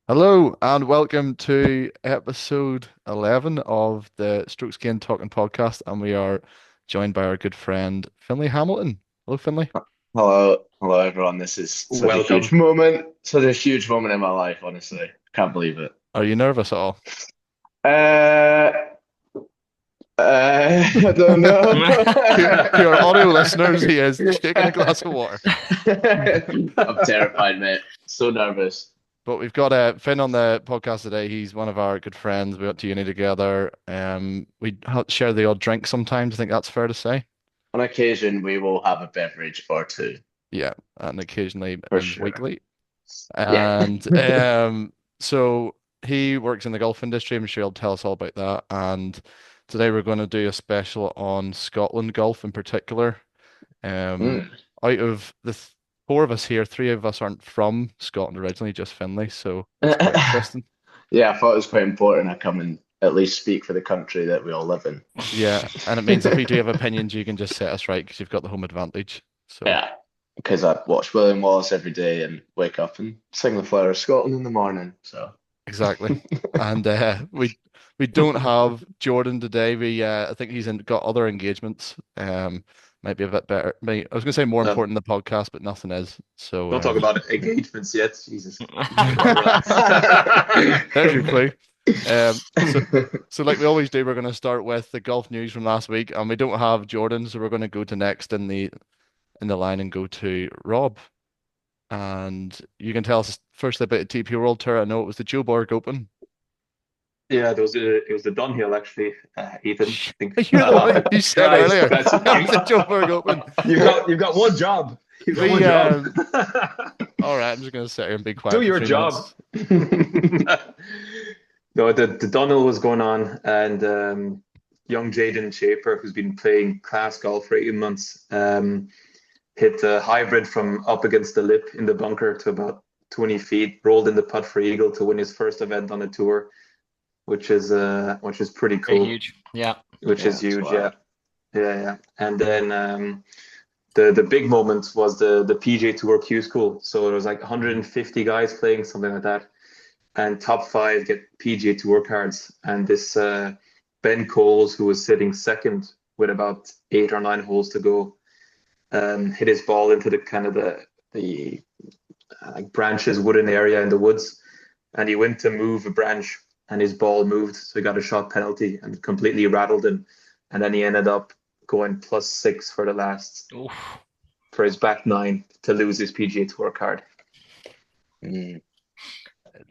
Hello and welcome to episode 11 of the Strokes Gained Talking podcast. And we are joined by our good friend Finlay Hamilton. Hello, Finlay. Hello everyone. This is such a huge Welcome. moment, such a huge moment in my life, honestly. Can't believe it. Are you nervous at all? Uh, I don't know. To our audio listeners, he is shaking a glass of water. I'm terrified, mate. So nervous. But we've got Finn on the podcast today. He's one of our good friends. We went to uni together. We share the odd drink sometimes. I think that's fair to say. On occasion, we will have a beverage or two, Yeah, and occasionally for sure. weekly. Yeah. And so he works in the golf industry. I'm sure he'll tell us all about that. And today we're going to do a special on Scotland golf in particular. Um, Mm. Out of the four of us here, three of us aren't from Scotland originally, just Finlay. So it's quite interesting. Yeah, I thought it was quite important I come and at least speak for the country that we all live in. Yeah, and it means if we do have opinions, you can just set us right because you've got the home advantage. So Yeah, because I watch William Wallace every day and wake up and sing the Flower of Scotland in the morning. So. exactly. And we don't have Jordan today. We I think got other engagements. Might be a bit better. I was gonna say more No, important than the podcast, but nothing is. So don't talk about engagements yet. Jesus. there's your clue. Um, so so like we always do, we're gonna start with the golf news from last week, and we don't have Jordan, so we're gonna go to next in the line and go to Rob. And you can tell us first about the TP World Tour. I know it was the Joburg Open. Yeah, it was the Dunhill actually, Ethan. I think. You're the one you said Guys, earlier. guys, It was the Joburg Open. you've got one job. You've got one We job. all right, I'm just gonna sit here and be quiet Do for your 3 minutes. job. No, the Dunhill was going on, and young Jaden Shaper, who's been playing class golf for 8 months, hit a hybrid from up against the lip in the bunker to about 20 feet, rolled in the putt for eagle to win his first event on the tour, which is pretty Very cool. huge. Yeah. Which Yeah, is that's huge, wild. yeah. And then the big moment was the PGA Tour Q School. So there was like 150 guys playing, something like that, and top five get PGA Tour cards. And this Ben Coles, who was sitting second with about 8 or 9 holes to go, hit his ball into the kind of the like branches, wooden area in the woods, and he went to move a branch, and his ball moved, so he got a shot penalty and completely rattled him, and then he ended up going +6 for the last Oof. for his back nine to lose his PGA Tour card. Mm.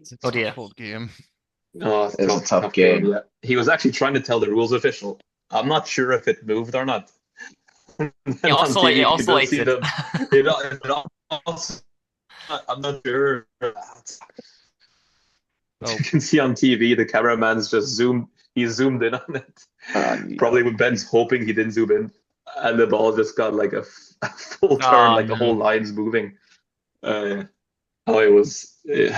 It's a Oh dear. tough game. Oh, It's a tough game. Yeah, he was actually trying to tell the rules official. I'm not sure if it moved or not. And It on TV, oscillated. It you don't see oscillated. them. I'm not sure. Oh, You can see on TV the cameraman's just zoomed. He zoomed in on it. Probably when Ben's hoping he didn't zoom in, and the ball just got like a full turn, Oh like the whole no. line's moving. Uh, oh, it was. He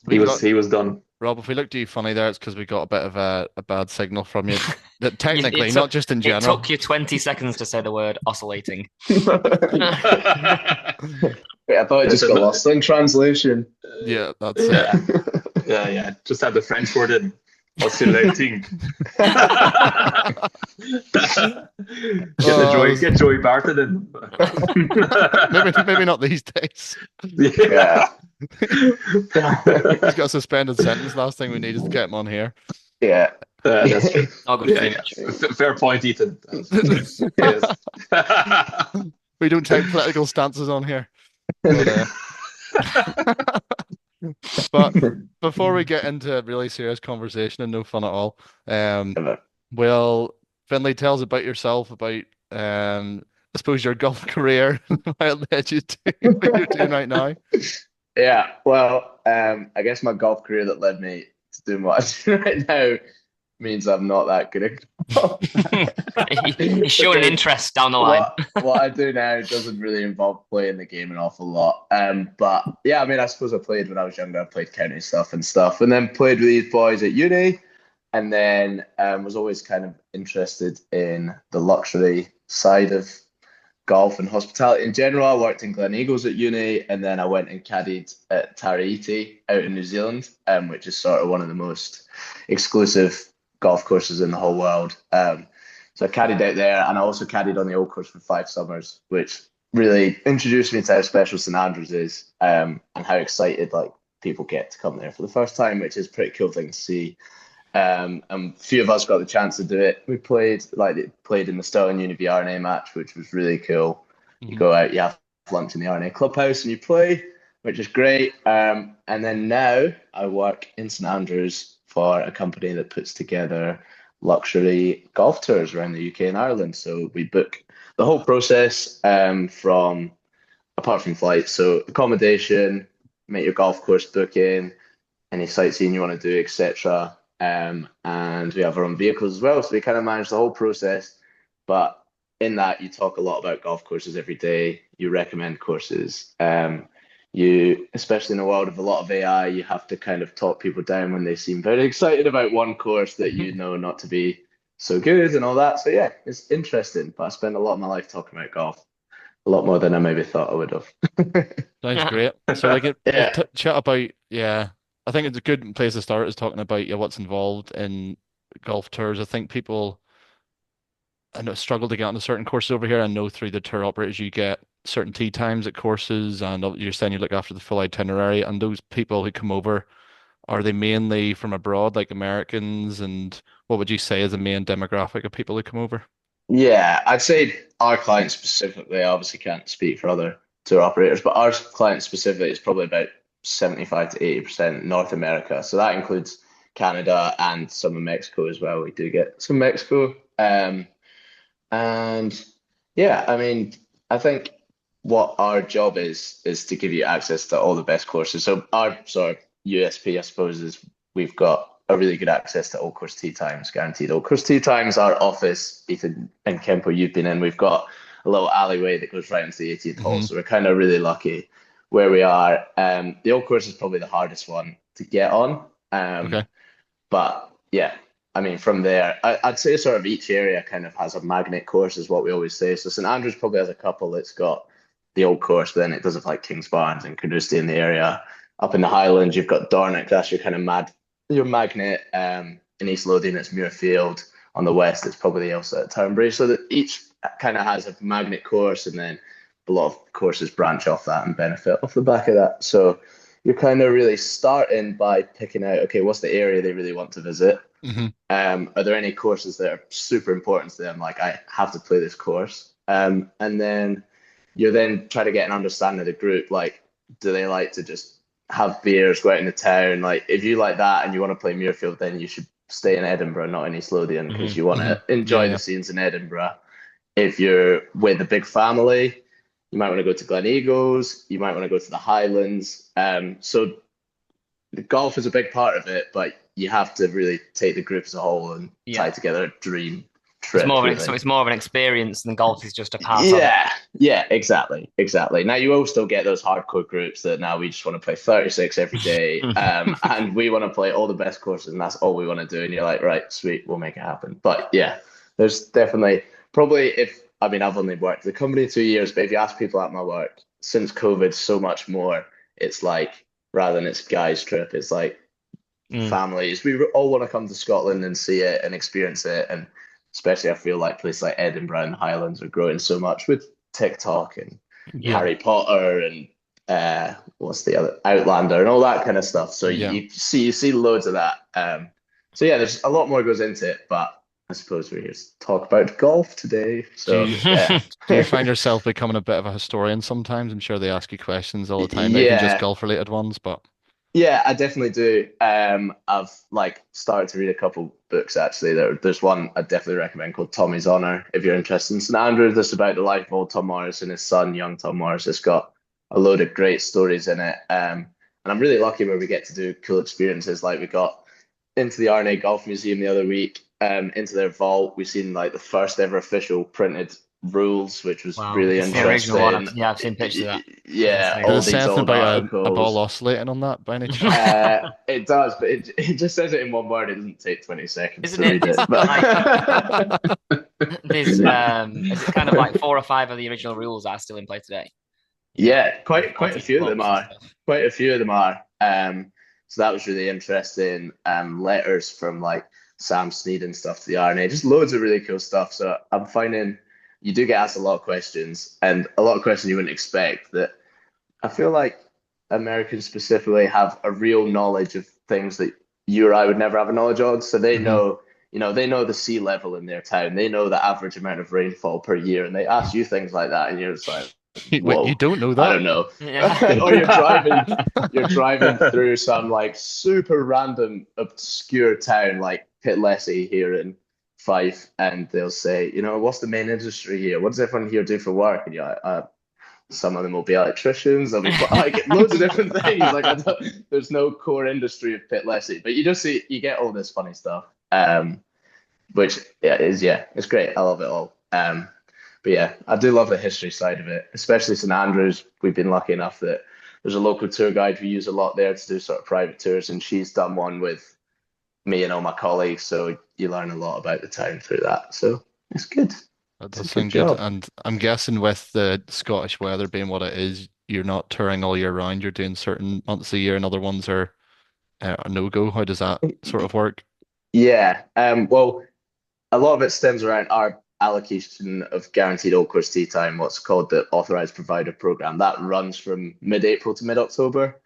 we've was. got He was done. Rob. If we looked at you funny there, it's because we got a bit of a bad signal from you. That It technically, not took just in it general. took you 20 seconds to say the word oscillating. Wait, I thought it It's just got lost in translation. Yeah, that's it. Yeah, yeah. Just have the French word in. Oscillating. Oh, Get Joey Barton in. maybe not these days. Yeah. He's got a suspended sentence. Last thing we need is to get him on here. Yeah. That's true. Oh, good Yeah, finish. yeah. Fair point, Ethan. Yes. We don't take political stances on here. But, but before we get into really serious conversation and no fun at all, will Finlay tell us about yourself, about I suppose your golf career, how it led you to what you're doing right now. Yeah, well, I guess my golf career that led me to do what I do right now means I'm not that good at golf. He's showing an Because interest down the line. what I do now doesn't really involve playing the game an awful lot. But yeah, I mean, I suppose I played when I was younger. I played county stuff, and then played with these boys at uni, and then was always kind of interested in the luxury side of golf and hospitality in general. I worked in Gleneagles at uni, and then I went and caddied at Taraiti out in New Zealand, which is sort of one of the most exclusive golf courses in the whole world. So I caddied out there, and I also caddied on the old course for 5 summers, which really introduced me to how special St Andrews is, and how excited like people get to come there for the first time, which is a pretty cool thing to see. And a few of us got the chance to do it. We played in the Stirling University RNA match, which was really cool. You go out, you have lunch in the RNA clubhouse, and you play, which is great. And then now I work in St Andrews for a company that puts together luxury golf tours around the UK and Ireland. So we book the whole process, from apart from flights, so accommodation, make your golf course booking, any sightseeing you want to do, etc. And we have our own vehicles as well, so we kind of manage the whole process. But in that, you talk a lot about golf courses every day. You recommend courses. You, especially in a world of a lot of AI, you have to kind of talk people down when they seem very excited about one course that you know not to be so good and all that. So yeah, it's interesting. But I spend a lot of my life talking about golf, a lot more than I maybe thought I would have. Sounds great. So like Yeah. chat about, yeah, I think it's a good place to start is talking about, yeah, what's involved in golf tours. I think people, I know, struggle to get onto certain courses over here. I know through the tour operators you get certain tee times at courses, and you're saying you look after the full itinerary. And those people who come over, are they mainly from abroad, like Americans? And what would you say is the main demographic of people who come over? Yeah, I'd say our clients specifically, I obviously can't speak for other tour operators, but our clients specifically is probably about 75 to 80% North America. So that includes Canada and some of Mexico as well. We do get some Mexico. And yeah, I mean, I think what our job is to give you access to all the best courses. So our sort of USP, I suppose, is we've got a really good access to all course tee times, guaranteed all course tee times. Our office, Ethan and Kempo, you've been in, we've got a little alleyway that goes right into the 18th hole. Hmm. So we're kind of really lucky where we are. The old course is probably the hardest one to get on. Okay. But yeah, I mean, from there, I'd say sort of each area kind of has a magnet course, is what we always say. So St Andrews probably has a couple. It's got the old course, but then it does have like Kings Barnes and Carnoustie in the area. Up in the Highlands, you've got Dornoch. That's your kind of your magnet. In East Lothian, it's Muirfield. On the west, it's probably the Ailsa at Turnberry. So that each kind of has a magnet course, and then a lot of courses branch off that and benefit off the back of that. So you're kind of really starting by picking out, okay, what's the area they really want to visit? Hmm. Are there any courses that are super important to them? Like, I have to play this course. And then you're then trying to get an understanding of the group. Like, do they like to just have beers, go out in the town? Like, if you like that and you want to play Muirfield, then you should stay in Edinburgh, not in East Lothian, because Hmm. you want Hmm. to Yeah, enjoy the yeah. scenes in Edinburgh. If you're with a big family, you might want to go to Gleneagles, you might want to go to the Highlands. So the golf is a big part of it, but you have to really take the group as a whole and tie Yeah. together a dream It's trip, more of really. it's more of an experience than golf is just a part of it. Yeah, exactly. Now you will still get those hardcore groups that now we just want to play 36 every day, and we want to play all the best courses, and that's all we want to do. And you're like, right, sweet, we'll make it happen. But yeah, there's definitely probably if I mean I've only worked at the company 2 years, but if you ask people at my work since COVID, so much more. It's like rather than it's guys trip, it's like Mm. families. We all want to come to Scotland and see it and experience it. And especially, I feel like places like Edinburgh and Highlands are growing so much with TikTok and Yeah. Harry Potter and what's the other Outlander and all that kind of stuff. So Yeah. you see loads of that. So yeah, there's a lot more goes into it, but I suppose we're here to talk about golf today. So Do you yeah, do you find yourself becoming a bit of a historian sometimes? I'm sure they ask you questions all the time, not even just yeah. golf related ones, but Yeah, I definitely do. I've like started to read a couple books actually. There's one I definitely recommend called Tommy's Honor if you're interested in St Andrews. That's about the life of old Tom Morris and his son, young Tom Morris. It's got a load of great stories in it. And I'm really lucky where we get to do cool experiences. Like we got into the RNA Golf Museum the other week, into their vault. We've seen like the first ever official printed rules, which was Wow. really It's the original one. interesting. Yeah, I've seen pictures of that. Yeah, That's does all it say these anything old about a ball articles. oscillating on that by any chance? It does, but it just says it in one word. It doesn't take 20 seconds Isn't to it? read it. It's like But There's is it kind of like 4 or 5 of the original rules are still in play today? Yeah, With quite a added few of them clubs and are. stuff. Quite a few of them are. So that was really interesting. Letters from like Sam Snead and stuff to the RNA, just loads of really cool stuff. So I'm finding you do get asked a lot of questions, and a lot of questions you wouldn't expect. That I feel like Americans specifically have a real knowledge of things that you or I would never have a knowledge of. So they Hmm. know, they know the sea level in their town. They know the average amount of rainfall per year, and they ask you things like that, and you're just like, Wait, you whoa, don't know I that? don't know. Yeah. Or you're driving through some like super random obscure town like Pitlessie here in Fife, and they'll say, what's the main industry here? What does everyone here do for work? And you're like, some of them will be electricians. There'll be like loads of different things. Like there's no core industry of Pitlessie, but you get all this funny stuff. Which it's great. I love it all. But yeah, I do love the history side of it, especially St Andrews. We've been lucky enough that there's a local tour guide we use a lot there to do sort of private tours, and she's done one with me and all my colleagues. So you learn a lot about the town through that. So it's good. That It's a does good sound good. job. And I'm guessing with the Scottish weather being what it is, you're not touring all year round. You're doing certain months a year, and other ones are a no-go. How does that sort of work? Yeah. Well, a lot of it stems around our allocation of guaranteed all course tea time, what's called the authorized provider program. That runs from mid-April to mid-October,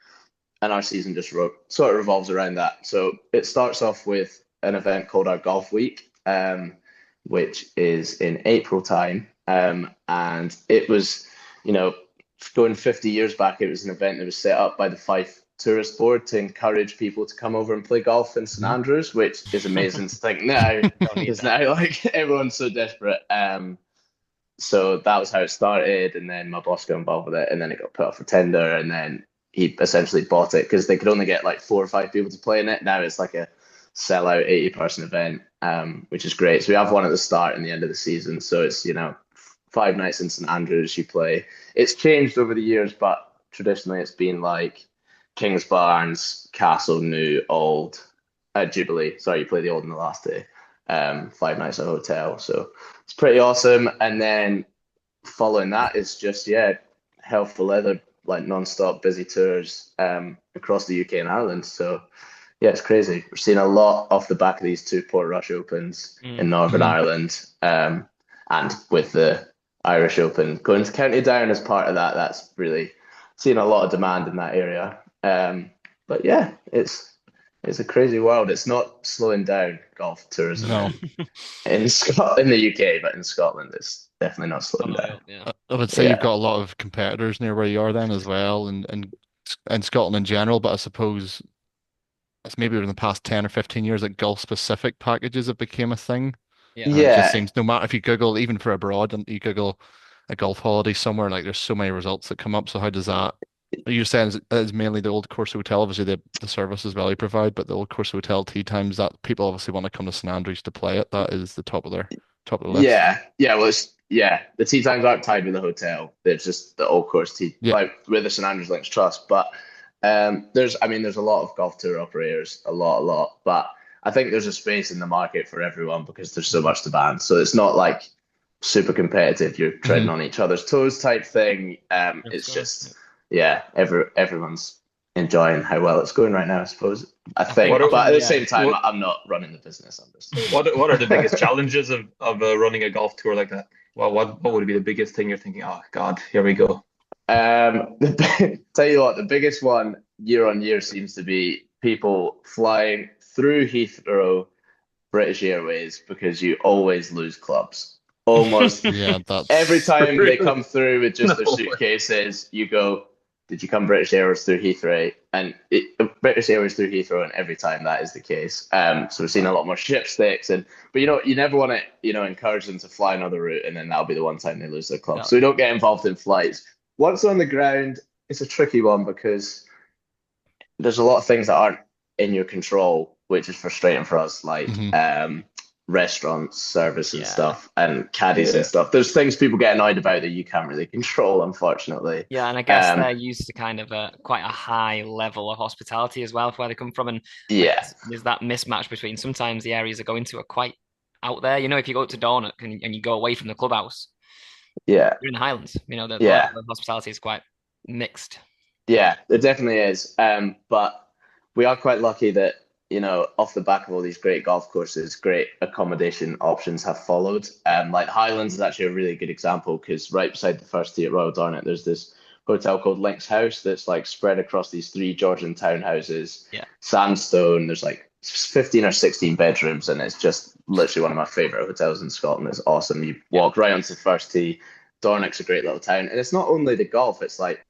and our season just sort of revolves around that. So it starts off with an event called our Golf Week, which is in April time. And it was, you know, going 50 years back, it was an event that was set up by the Fife Tourist Board to encourage people to come over and play golf in St Mhm. Andrews, which is amazing to think now, Don't need because that. now like everyone's so desperate. So that was how it started, and then my boss got involved with it, and then it got put up for tender, and then he essentially bought it because they could only get like 4 or 5 people to play in it. Now it's like a sellout 80-person event, which is great. So we have one at the start and the end of the season. So it's 5 nights in St Andrews. You play. It's changed over the years, but traditionally it's been like Kings Barnes, Castle, New, Old, Jubilee. Sorry, you play the Old on the last day. 5 nights at a hotel. So it's pretty awesome. And then following that is just hell for leather, like non-stop busy tours across the UK and Ireland. So yeah, it's crazy. We're seeing a lot off the back of these two Portrush Opens in Northern Mhm. Ireland, and with the Irish Open going to County Down as part of that. That's really seeing a lot of demand in that area. But yeah, it's a crazy world. It's not slowing down golf tourism No. in Scotland, in the UK, but in Scotland, it's definitely not slowing down. Yeah. I would say you've Yeah, got a lot of competitors near where you are then as well, and Scotland in general. But I suppose it's maybe in the past 10 or 15 years that golf specific packages have become a thing. Yeah. And it just yeah, seems no matter if you Google, even for abroad, and you Google a golf holiday somewhere, like there's so many results that come up. So how does that? You're saying it's mainly the old course hotel, obviously the service as well you provide, but the old course hotel tea times that people obviously want to come to St Andrews to play it. That is the top of the list. yeah. Well, the tea times aren't tied with the hotel. They're just the old course tea, Yeah. like with the St Andrews Links Trust. But there's a lot of golf tour operators, a lot. But I think there's a space in the market for everyone because there's so much demand. So it's not like super competitive. You're treading Mhm. on each other's toes type thing. Of It's course. just everyone's enjoying how well it's going right now, I suppose. I I think, think What are but at the yeah. same time, what I'm not running the business. I'm just. what are the biggest challenges of running a golf tour like that? Well, what would be the biggest thing you're thinking? Oh God, here we go. Tell you what, the biggest one year on year seems to be people flying through Heathrow, British Airways, because you always lose clubs. Almost Yeah, every that's time they Really? come through with just No their way. suitcases, you go, "Did you come British Airways through Heathrow?" And British Airways through Heathrow, and every time that is the case. So we're seeing a lot more ship sticks, but you never want to encourage them to fly another route, and then that'll be the one time they lose their club. No. So we don't get involved in flights. Once on the ground, it's a tricky one because there's a lot of things that aren't in your control, which is frustrating for us, like mhm. restaurants, service and Yeah. stuff, and caddies and Yeah. stuff. There's things people get annoyed about that you can't really control, unfortunately. Yeah, and I guess Um, they're used to kind of quite a high level of hospitality as well, for where they come from, and like yeah, there's that mismatch between sometimes the areas they go into are quite out there. You know, if you go to Dornoch and you go away from the clubhouse, Yeah, you're in the Highlands. You know, the yeah, level of hospitality is quite mixed. yeah. It definitely is. But we are quite lucky that, off the back of all these great golf courses, great accommodation options have followed. Like Highlands is actually a really good example because right beside the first tee at Royal Dornoch, there's this hotel called Lynx House that's like spread across these three Georgian townhouses, Yeah. sandstone. There's like 15 or 16 bedrooms, and it's just literally one of my favorite hotels in Scotland. It's awesome. You walk right onto the first tee. Dornoch's a great little town, and it's not only the golf; it's like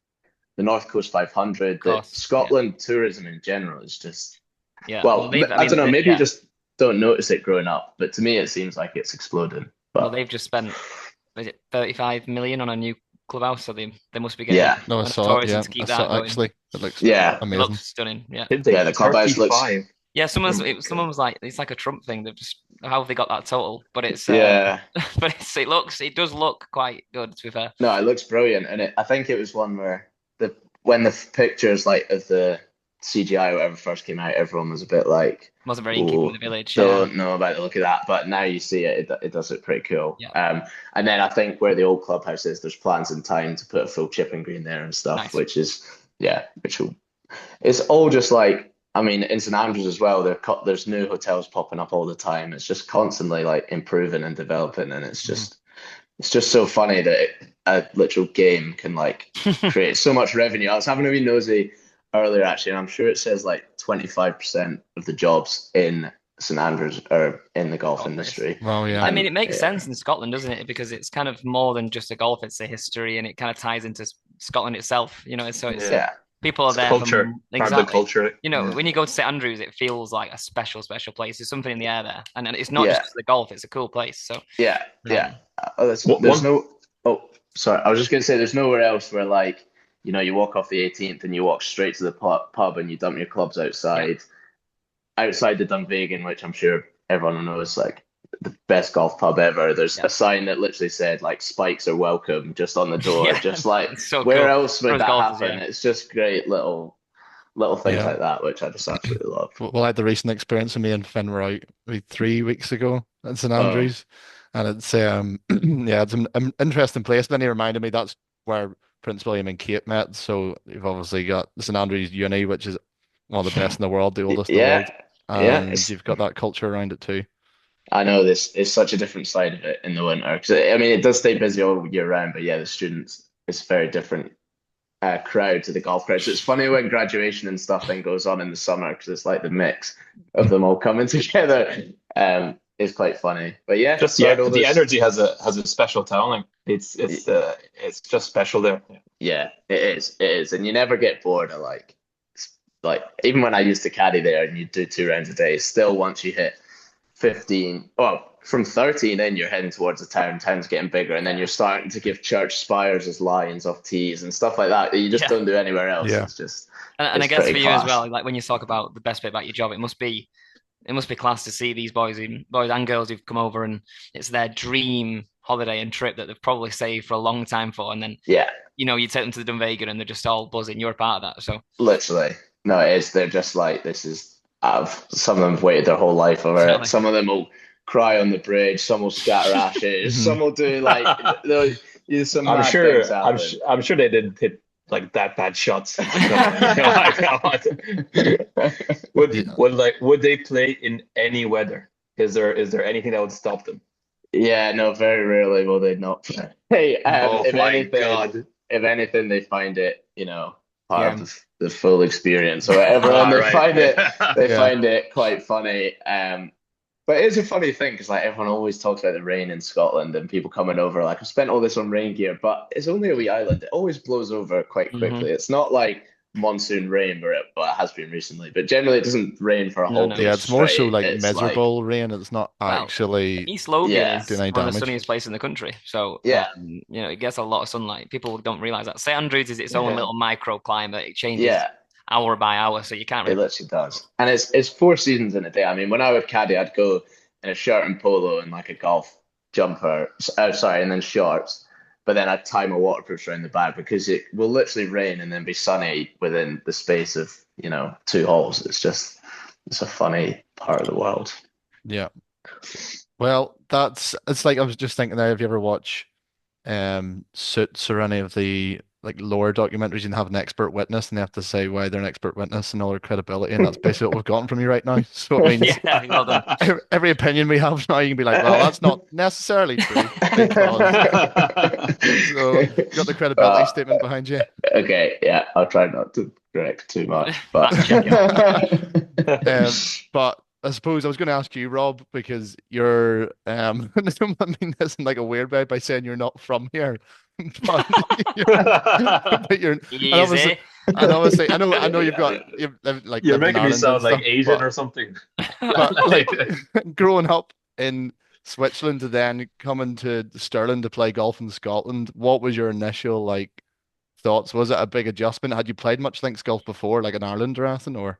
the North Coast 500. Of That course. Scotland tourism in general is just, Yeah. well, I don't know. Maybe you yeah. just don't notice it growing up, but to me, it seems like it's exploding. Well, But they've just spent, is it 35 million on a new clubhouse? So they must be getting yeah, No, I enough saw it. tourism Yeah, to I keep saw that it going. actually. It looks yeah, It amazing. looks stunning. Yeah. Did they? Yeah, the clubhouse looks- 35. Yeah, someone was like, it's like a Trump thing. They've just how have they got that total? But it's yeah. but it does look quite good to be fair. No, it looks brilliant, and I think it was one where when the pictures like of the CGI or whatever first came out, everyone was a bit like, Wasn't very in keeping with the village. don't know about the look of that. But now you see it does look pretty cool. Yeah. And then I think where the old clubhouse is, there's plans in time to put a full chipping green there and stuff, Nice. which is which will. It's all just like, I mean, in St Andrews as well. There's new hotels popping up all the time. It's just constantly like improving and developing, and it's just so funny that a literal game can like create so much revenue. I was having a wee nosy earlier actually, and I'm sure it says like 25% of the jobs in St Andrews are in the golf industry. Wow, yeah. I mean, it makes sense in Scotland, doesn't it? Because it's kind of more than just a golf; it's a history, and it kind of ties into Scotland itself. You know, so it's Yeah. people are there Culture, from part of the culture. You know, when you go to St Andrews, it feels like a special place. There's something in the air there, and it's not just the golf; it's a cool place. So yeah. There's One- no. Oh, sorry. I was just gonna say there's nowhere else where like, you walk off the 18th and you walk straight to the pub and you dump your clubs outside the Dunvegan, which I'm sure everyone knows like the best golf pub ever. There's a sign that literally said like spikes are welcome just on the door. Yeah. Just like It's so where cool. else would Those that golfers, happen? yeah. It's just great little things Yeah. like that, which I just absolutely love. Well, I had the recent experience of me and Finn were out maybe 3 weeks ago at St Andrews, and it's yeah, it's an interesting place. Then he reminded me that's where Prince William and Kate met. So you've obviously got St Andrews Uni, which is one of the best in the world, the oldest in the world, and you've got that culture around it too. I know this is such a different side of it in the winter because I mean it does stay busy all year round, but yeah, the students it's a very different crowd to the golf crowd. So it's funny when graduation and stuff then goes on in the summer because it's like the mix of them all coming together. Is quite funny, but yeah, Just the energy has a special tone. Like it's just special there. Yeah, it is, and you never get bored of like even when I used to caddy there and you do 2 rounds a day, still once you hit 15, well, from 13 then you're heading towards the town's getting bigger, and then you're starting to give church spires as lines off tees and stuff like that you just don't do anywhere else. Yeah. It's just and I it's guess for pretty you as class. well, like when you talk about the best bit about your job, it must be class to see these boys and girls who've come over and it's their dream holiday and trip that they've probably saved for a long time for, and then you take them to the Dunvegan and they're just all buzzing. You're a part of that, so literally no, it is. They're just like this is. Some of them have waited their whole life over it. Some of them will cry on the bridge. Some will scatter ashes. Some will do like some. I'm sure they didn't hit like that bad shots. Would they play in any weather? Is there anything that would stop them? Yeah, no, very rarely will they not play. Hey, if anything, they find it, part of the full experience or whatever, and they find it quite funny. But it is a funny thing because like everyone always talks about the rain in Scotland and people coming over like I've spent all this on rain gear, but it's only a wee island. It always blows over quite quickly. It's not like monsoon rain where it has been recently, but generally it doesn't rain for a whole week. Yeah, it's more so straight. like It's miserable rain. It's not actually East Lothian is doing any one of the damage. sunniest places in the country, so it gets a lot of sunlight. People don't realize that St Andrews is its own little microclimate. It changes hour by hour, so you can't really. It literally does, and it's 4 seasons in a day. I mean, when I would caddy, I'd go in a shirt and polo and like a golf jumper. And then shorts. But then I'd tie my waterproofs around the back because it will literally rain and then be sunny within the space of 2 holes. It's a funny part of the world. Yeah. Well, it's like I was just thinking there, if you ever watch Suits or any of the like lower documentaries, you can have an expert witness and they have to say why they're an expert witness and all their credibility, and that's basically what we've gotten from you right now. So it means Yeah, well done. every opinion we have now, you can be like, well, that's not necessarily true because so you got the credibility statement behind you. Okay, yeah, I'll try not to correct too much, but Fact check it. But I suppose I was going to ask you, Rob, because you're I don't mean this in like a weird way by saying you're not from here, but but you're, and obviously, Easy. and obviously, I know you've like You're lived in making me Ireland and sound like stuff, Asian or something. but like growing up in Switzerland to then coming to Stirling to play golf in Scotland, what was your initial like thoughts? Was it a big adjustment? Had you played much links golf before, like in Ireland or anything, or?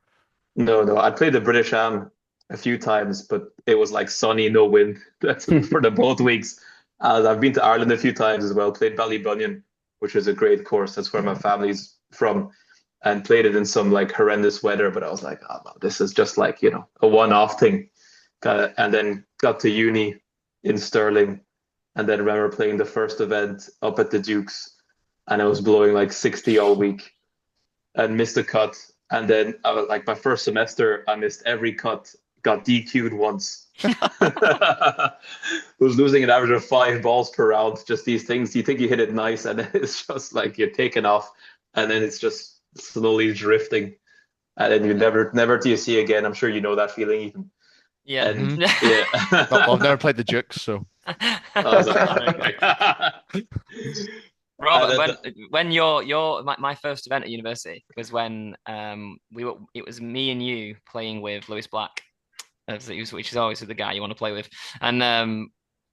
No, I played the British Am a few times, but it was like sunny, no wind. That's for the both weeks. I've been to Ireland a few times as well. Played Ballybunion, which is a great course. That's where my family's from, and played it in some like horrendous weather. But I was like, oh, no, this is just like a one-off thing. And then got to uni in Stirling, and then remember playing the first event up at the Dukes, and I was blowing like 60 all week and missed a cut. And then I was like my first semester, I missed every cut, got DQ'd once. Was losing an average of 5 balls per round. Just these things, you think you hit it nice, and then it's just like you're taking off, and then it's just slowly drifting, and then you never do you see again. I'm sure you know that feeling, Ethan. Yeah. And Well, I've never played the Dukes, so I was like, Robert, when my first event at university was when it was me and you playing with Lewis Black, which is always the guy you want to play with, and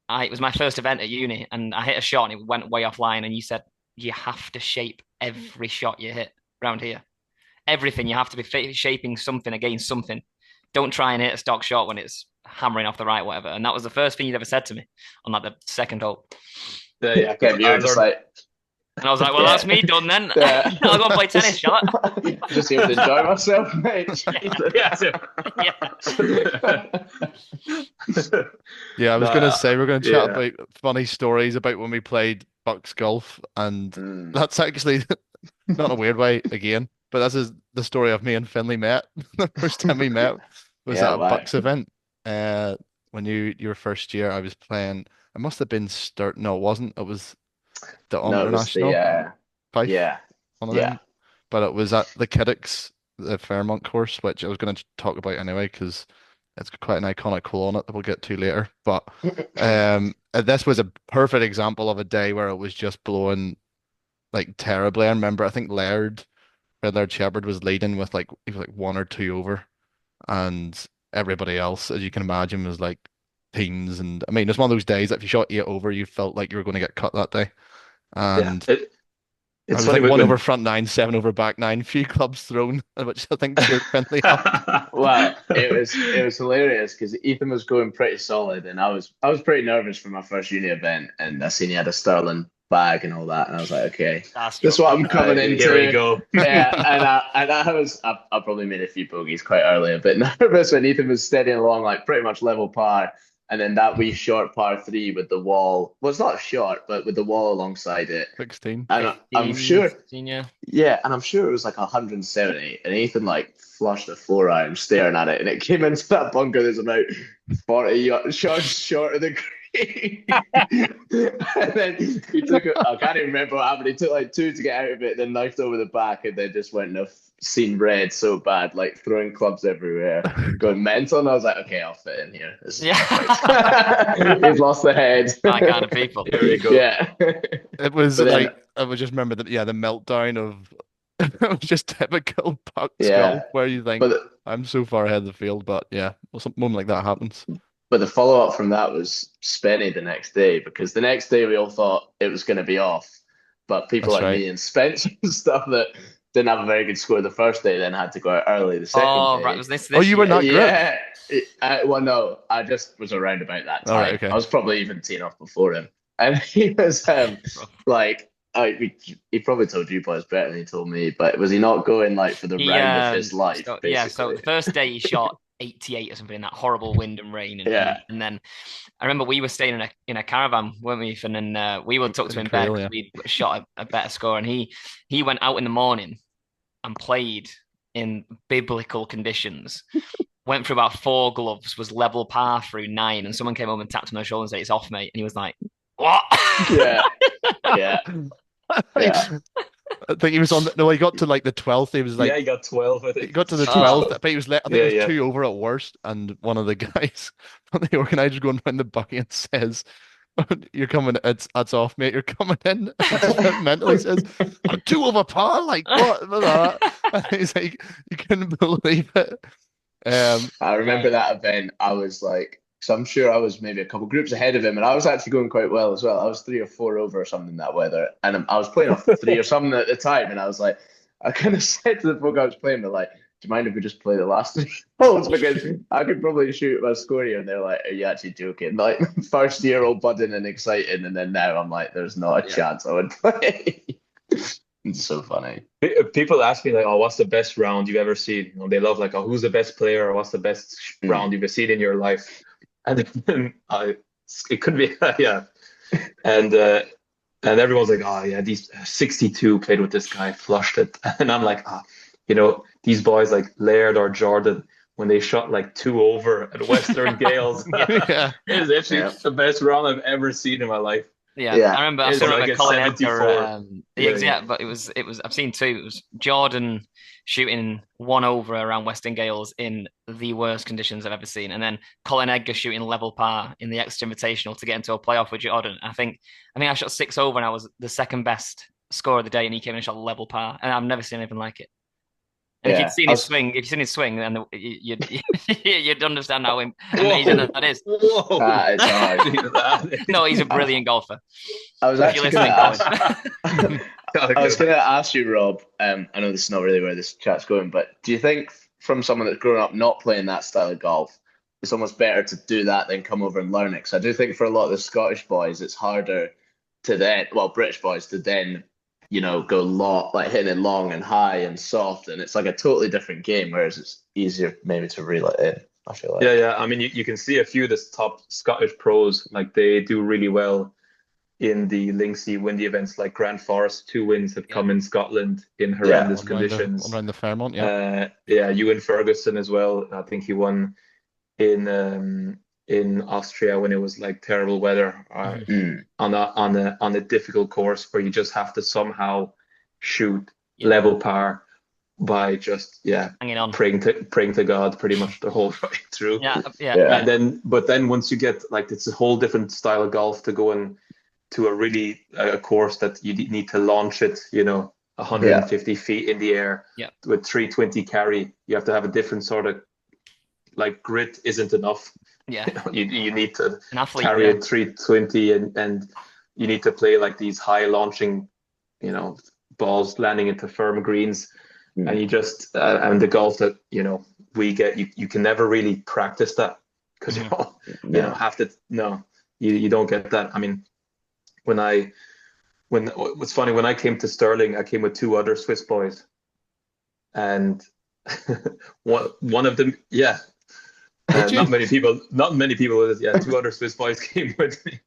it was my first event at uni, and I hit a shot and it went way offline, and you said you have to shape every shot you hit around here, everything you have to be shaping something against something. Don't try and hit a stock shot when it's hammering off the right, whatever. And that was the first thing you'd ever said to me on like the second hole. yeah, you're just like. And I was like, well, that's me done then. I'll go and play tennis, shall I? Just here to enjoy myself, mate. yeah, I was going to say we're going to chat about funny stories about when we played Bucks golf, and that's actually not in a weird way again, but this is the story of me and Finley met. The first time we met was at a Bucks event. When your first year, I was playing. It must have been No, it wasn't. It was the international Fife, one of them. But it was at the Kiddicks, the Fairmont course, which I was going to talk about anyway because it's quite an iconic hole on it that we'll get to later. But this was a perfect example of a day where it was just blowing like terribly. I remember, I think Laird Shepherd was leading with he was like 1 or 2 over, and everybody else, as you can imagine, was like teens. And I mean, it's one of those days that if you shot 8 over, you felt like you were going to get cut that day. And it's I was like 1 over front 9, 7 over back 9, few clubs thrown, which I think cheered Finley up. Well, it was hilarious because Ethan was going pretty solid, and I was pretty nervous for my first uni event, and I seen he had a Stirling bag and all that, and I was like, okay, this is what I'm coming into. Here we go. Yeah, and I probably made a few bogeys quite early, a bit nervous when Ethan was steadying along like pretty much level par. And then that wee short par 3 with the wall. Well, it's not short, but with the wall alongside it. 16. And I'm sure. 16, yeah. Yeah, and I'm sure it was like 170. And Ethan like flushed a 4-iron staring at it, and it came into that bunker that's about 40 shots short of the green. And then he took it. I can't even remember what happened. He took like 2 to get out of it, then knifed over the back, and then just went in a scene red so bad, like throwing clubs everywhere, going mental. And I was like, okay, I'll fit in here. He's lost the head. My kind of people. Here we go. Yeah. It was I would just remember that, the meltdown of it was just typical Bucks golf where you think I'm so far ahead of the field, but some moment like that happens. But the follow-up from that was Spenny the next day, because the next day we all thought it was going to be off, but people me and Spence and stuff that didn't have a very good score the first day, then had to go out early the second day. Right. Was this you were not good? Yeah. Well, no, I just was around about that time. Right, okay. I was probably even teeing off before him. And he was he probably told you boys better than he told me, but was he not going like for the round of his life? So the first day he shot 88 or something in that horrible wind and rain. And then I remember we were staying in a caravan, weren't we, Ethan? And we were tucked in bed because we shot a better score. And he went out in the morning and played in biblical conditions. Went through about 4 gloves, was level par through 9, and someone came over and tapped him on the shoulder and said, "It's off, mate." And he was like, "What?" Yeah. I think he was on. No, he got to like the 12th. He was like, he got 12. I think he got to the 12th. But he was. I think it was 2 over at worst. And one of the guys, the organizer, going down the bucket and says, "You're coming. It's off, mate. You're coming in." Mentally says, "I'm 2 over par." Like what? And he's like, you couldn't believe it. I remember that event. I was like, so I'm sure I was maybe a couple groups ahead of him, and I was actually going quite well as well. I was 3 or 4 over or something in that weather, and I was playing off 3 or something at the time, and I was like, I kind of said to the folk I was playing, but like, do you mind if we just play the last 3 holes, because I could probably shoot my score here? And they're like, are you actually joking? Like, first year all budding and exciting, and then now I'm like, there's not a chance I would play. It's so funny. People ask me like, "Oh, what's the best round you've ever seen?" They love like, "Oh, who's the best player? Or what's the best round you've seen in your life?" And then it could be and everyone's like, "Oh yeah, these 62 played with this guy, flushed it," and I'm like, these boys like Laird or Jordan, when they shot like 2 over at Western Gales, it's actually the best round I've ever seen in my life. Yeah, I remember. I still remember Colin Edgar. But it was. I've seen 2. It was Jordan shooting 1 over around Western Gales in the worst conditions I've ever seen, and then Colin Edgar shooting level par in the Exeter Invitational to get into a playoff with Jordan. I think I shot 6 over, and I was the second best score of the day, and he came in and shot level par, and I've never seen anything like it. And if you'd seen his swing, then you'd understand how amazing that is. That is hard. No, he's a brilliant golfer. I was actually going to ask you, Rob. I know this is not really where this chat's going, but do you think, from someone that's grown up not playing that style of golf, it's almost better to do that than come over and learn it? Because I do think for a lot of the Scottish boys, it's harder to then, British boys to then, go like hitting it long and high and soft, and it's like a totally different game, whereas it's easier maybe to reel it in, I feel like. Yeah. I mean, you can see a few of the top Scottish pros, like they do really well in the linksy windy events, like Grand Forest. 2 wins have come in Scotland in horrendous conditions. Around the Fairmont, Ewan Ferguson as well. I think he won in Austria when it was like terrible weather on a difficult course where you just have to somehow shoot level par by just hanging on, praying to God pretty much the whole way through. And then once you get like, it's a whole different style of golf to go in to a course that you need to launch it 150 feet in the air with 320 carry. You have to have a different sort of, like, grit isn't enough. You need to carry a 320 and you need to play like these high launching balls landing into firm greens, and you just and the golf that we get, you can never really practice that because you don't get that. I mean, what's funny, when I came to Stirling, I came with 2 other Swiss boys, and one of them not many people with it. 2 other Swiss boys came with me,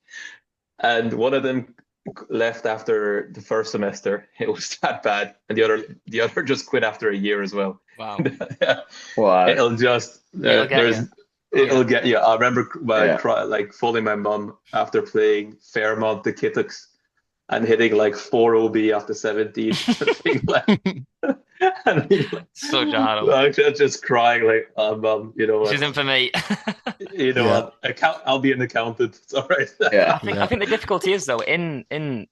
and one of them left after the first semester. It was that bad, and the other just quit after a year as well. Wow. Wow. It'll get you. I remember like phoning my mum after playing Fairmont the Kittocks and hitting like 4 OB after 17. So jarring. Like, just crying like, "Oh, Mum, This isn't for me." I'll be an accountant. It's all right. I think the difficulty is, though, in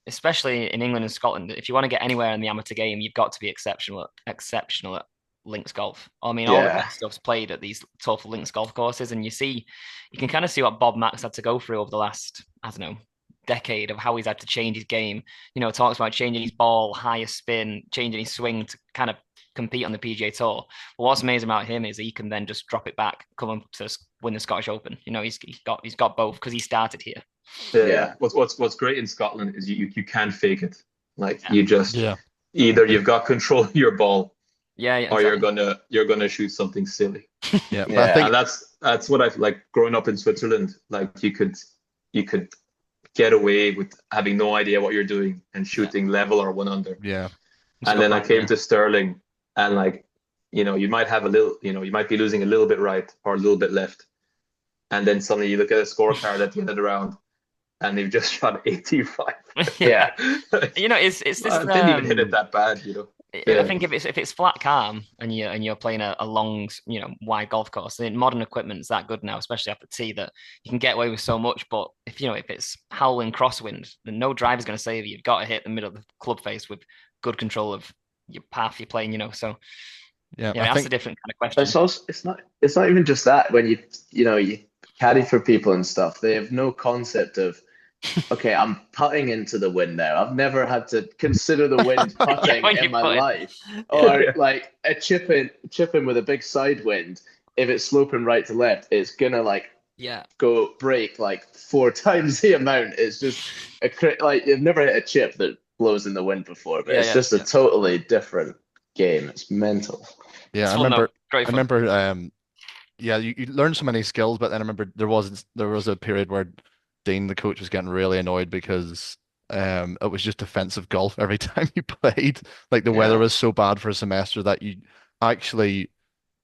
especially in England and Scotland, if you want to get anywhere in the amateur game, you've got to be exceptional at links golf. I mean, all the best stuff's played at these tough links golf courses, and you can kind of see what Bob Max had to go through over the last, I don't know, decade, of how he's had to change his game. Talks about changing his ball, higher spin, changing his swing to kind of compete on the PGA Tour. But what's amazing about him is he can then just drop it back, come up to win the Scottish Open. He's got both because he started here. Yeah. What's great in Scotland is you can't fake it. Like, you just either you've got control of your ball Yeah, yeah, or exactly. you're gonna shoot something silly. Yeah, but I Yeah. And think that's what I like growing up in Switzerland. Like you could get away with having no idea what you're doing and Yeah, shooting level or one under. yeah, just And go then I bang. came Yeah, to Stirling, and like, you might have a little, you might be losing a little bit right or a little bit left. And then suddenly you look at a scorecard at the end of the round and they've just shot 85. yeah. Yeah. It's this. I didn't even hit it that bad. I Yeah. think if it's flat calm and you're playing a long wide golf course, then modern equipment's that good now, especially after tee, that you can get away with so much. But if it's howling crosswind, then no driver's going to save you. You've got to hit the middle of the club face with good control of your path you're playing. So yeah. yeah, I that's a think different kind of It's question. also it's not even just that when you caddy for people and stuff, they have no concept of, okay, I'm putting into the wind now. I've never had to consider the wind Yeah, putting when in you my put it, life. yeah, Or like a chip in with a big side wind. If it's sloping right to left, it's gonna like yeah, go break like four times the amount. It's just like you've never hit a chip that blows in the wind before, but yeah, it's yeah, just a yeah. totally different game. It's mental. yeah, It's fun though, I great fun. remember yeah, you learn so many skills, but then I remember there was a period where Dean, the coach, was getting really annoyed because it was just defensive golf every time you played. Like the weather Yeah. was so bad for a semester that you actually,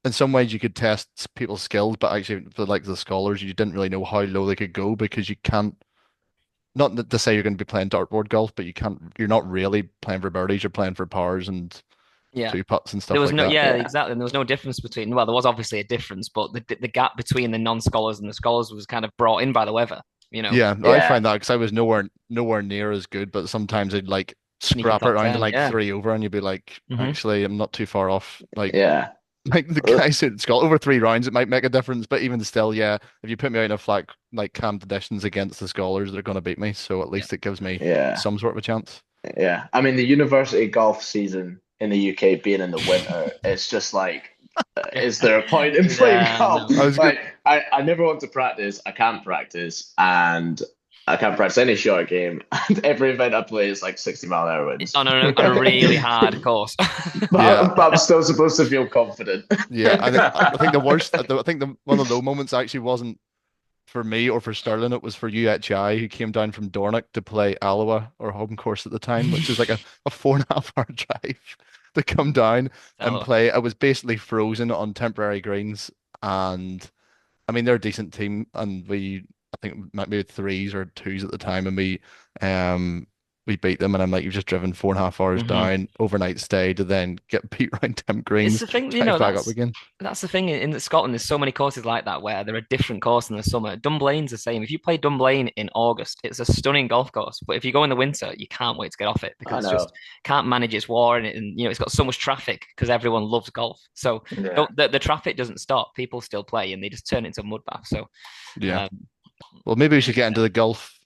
in some ways, you could test people's skills, but actually for like the scholars, you didn't really know how low they could go because you can't. Not to say you're going to be playing dartboard golf, but you can't. You're not really playing for birdies. You're playing for pars and Yeah. two putts and There stuff was like no, that. yeah, Yeah. exactly. And there was no difference between, well, there was obviously a difference, but the gap between the non-scholars and the scholars was kind of brought in by the weather, you know, Yeah, I Yeah. find that because I was nowhere near as good, but sometimes I'd like sneaky scrap it top around to 10. like Yeah. three over, and you'd be like, Hmm. actually, I'm not too far off. Like, Yeah. like the Uh, guys who'd got over 3 rounds, it might make a difference, but even still, yeah, if you put me out in a flat like calm conditions against the scholars, they're gonna beat me. So at Yeah. least it gives me Yeah. some sort of a chance. Yeah. I mean, the university golf season in the UK being in the winter, it's just like, Yeah. is there a point in playing Yeah. golf? I was good. Like, I never want to practice. I can't practice. And I can't practice any short game. And every event I play is like 60-mile-an-hour It's winds. on a really hard course. Yeah, But I'm still supposed to feel confident. yeah. I think the worst. I think the one of the low moments actually wasn't for me or for Stirling, it was for UHI who came down from Dornoch to play Alloa, or home course at the time, which is like a 4.5 hour drive to come down and Hello. play. I was basically frozen on temporary greens, and I mean they're a decent team, and I think maybe threes or twos at the time, and um we beat them, and I'm like, you've just driven 4.5 hours Hmm. down, overnight stay to then get beat around temp It's greens, the thing, drive back up again. that's the thing in Scotland. There's so many courses like that where they're a different course in the summer. Dunblane's the same. If you play Dunblane in August, it's a stunning golf course. But if you go in the winter, you can't wait to get off it because I it's just know. can't manage its water and it's got so much traffic because everyone loves golf. So Yeah. the traffic doesn't stop. People still play and they just turn it into a mud bath. So Yeah. um, Well, maybe we should get yeah. into the golf,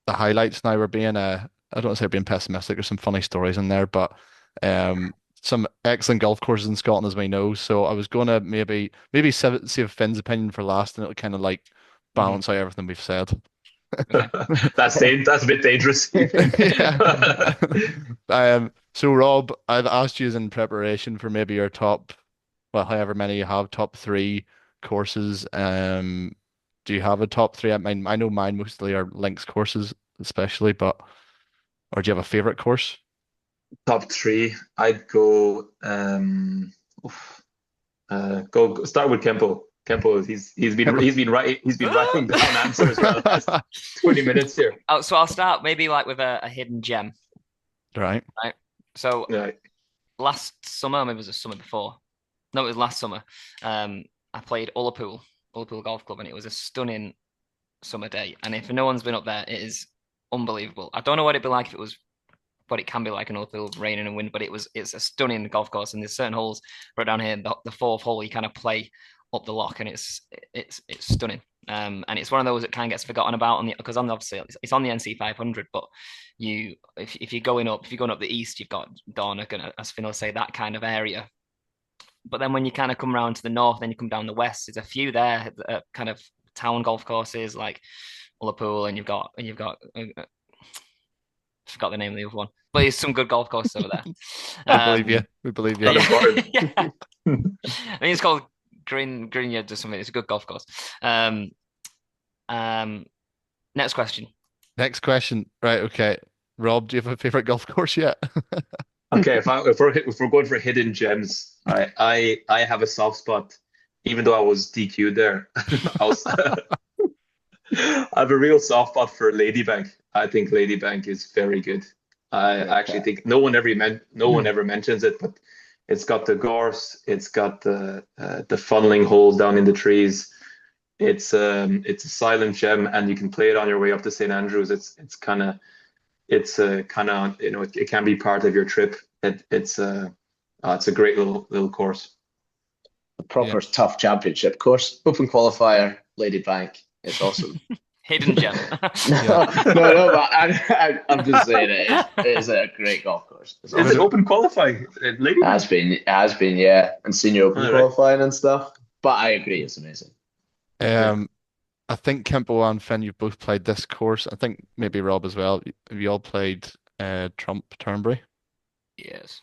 the highlights now. We're being I don't want to say we're being pessimistic. There's some funny stories in there, but some excellent golf courses in Scotland, as we know. So I was gonna maybe save Finn's opinion for last, and it'll kind of like Mhm. balance out everything we've said. Okay. That's a bit dangerous. Yeah. So Rob, I've asked you in preparation for maybe your top, well, however many you have, top three courses. Do you have a top three? I know mine mostly are links courses, especially, but or do you have a favorite course? Top three, I'd go oof, go start with Kempo. Kempo, he's been writing down answers for the last 20 minutes here. So I'll start maybe like with a hidden gem, Right. right? So Yeah. last summer, maybe it was the summer before. No, it was last summer. I played Ullapool Golf Club, and it was a stunning summer day. And if no one's been up there, it is unbelievable. I don't know what it'd be like if it was what it can be like in Ullapool, rain and wind, but it's a stunning golf course. And there's certain holes right down here. The fourth hole, you kind of play up the lock, and it's stunning. And it's one of those that kind of gets forgotten about because obviously it's on the NC 500, but if you're going up the east, you've got Dornoch and as Finn will say that kind of area. But then when you kind of come around to the north, then you come down the west. There's a few there that are kind of town golf courses like Ullapool, and you've got I forgot the name of the other one. but there's some good golf courses over there. I believe you. We believe you. Yeah. I mean, it's called Grinyard or something. It's a good golf course. Next question. Next question. Right. Okay. Rob, do you have a favorite golf course yet? Okay, if we're going for hidden gems, I have a soft spot, even though I was DQ'd there. I have a real soft spot for Ladybank. I think Ladybank is very good. I actually think no one ever mentions it, but it's got the gorse, it's got the funneling holes down in the trees. It's a silent gem, and you can play it on your way up to St. Andrews. It's kind of it can be part of your trip. It's a great little course. A proper tough championship course, open qualifier, Ladybank. It's awesome. Hidden gem. No, but I'm just saying it is a great golf course. Is it open qualifying? It has been, yeah, and senior open qualifying and stuff. But I agree, it's amazing. I think Kempo and Finn, you've both played this course. I think maybe Rob as well. Have you all played Trump Turnberry? Yes.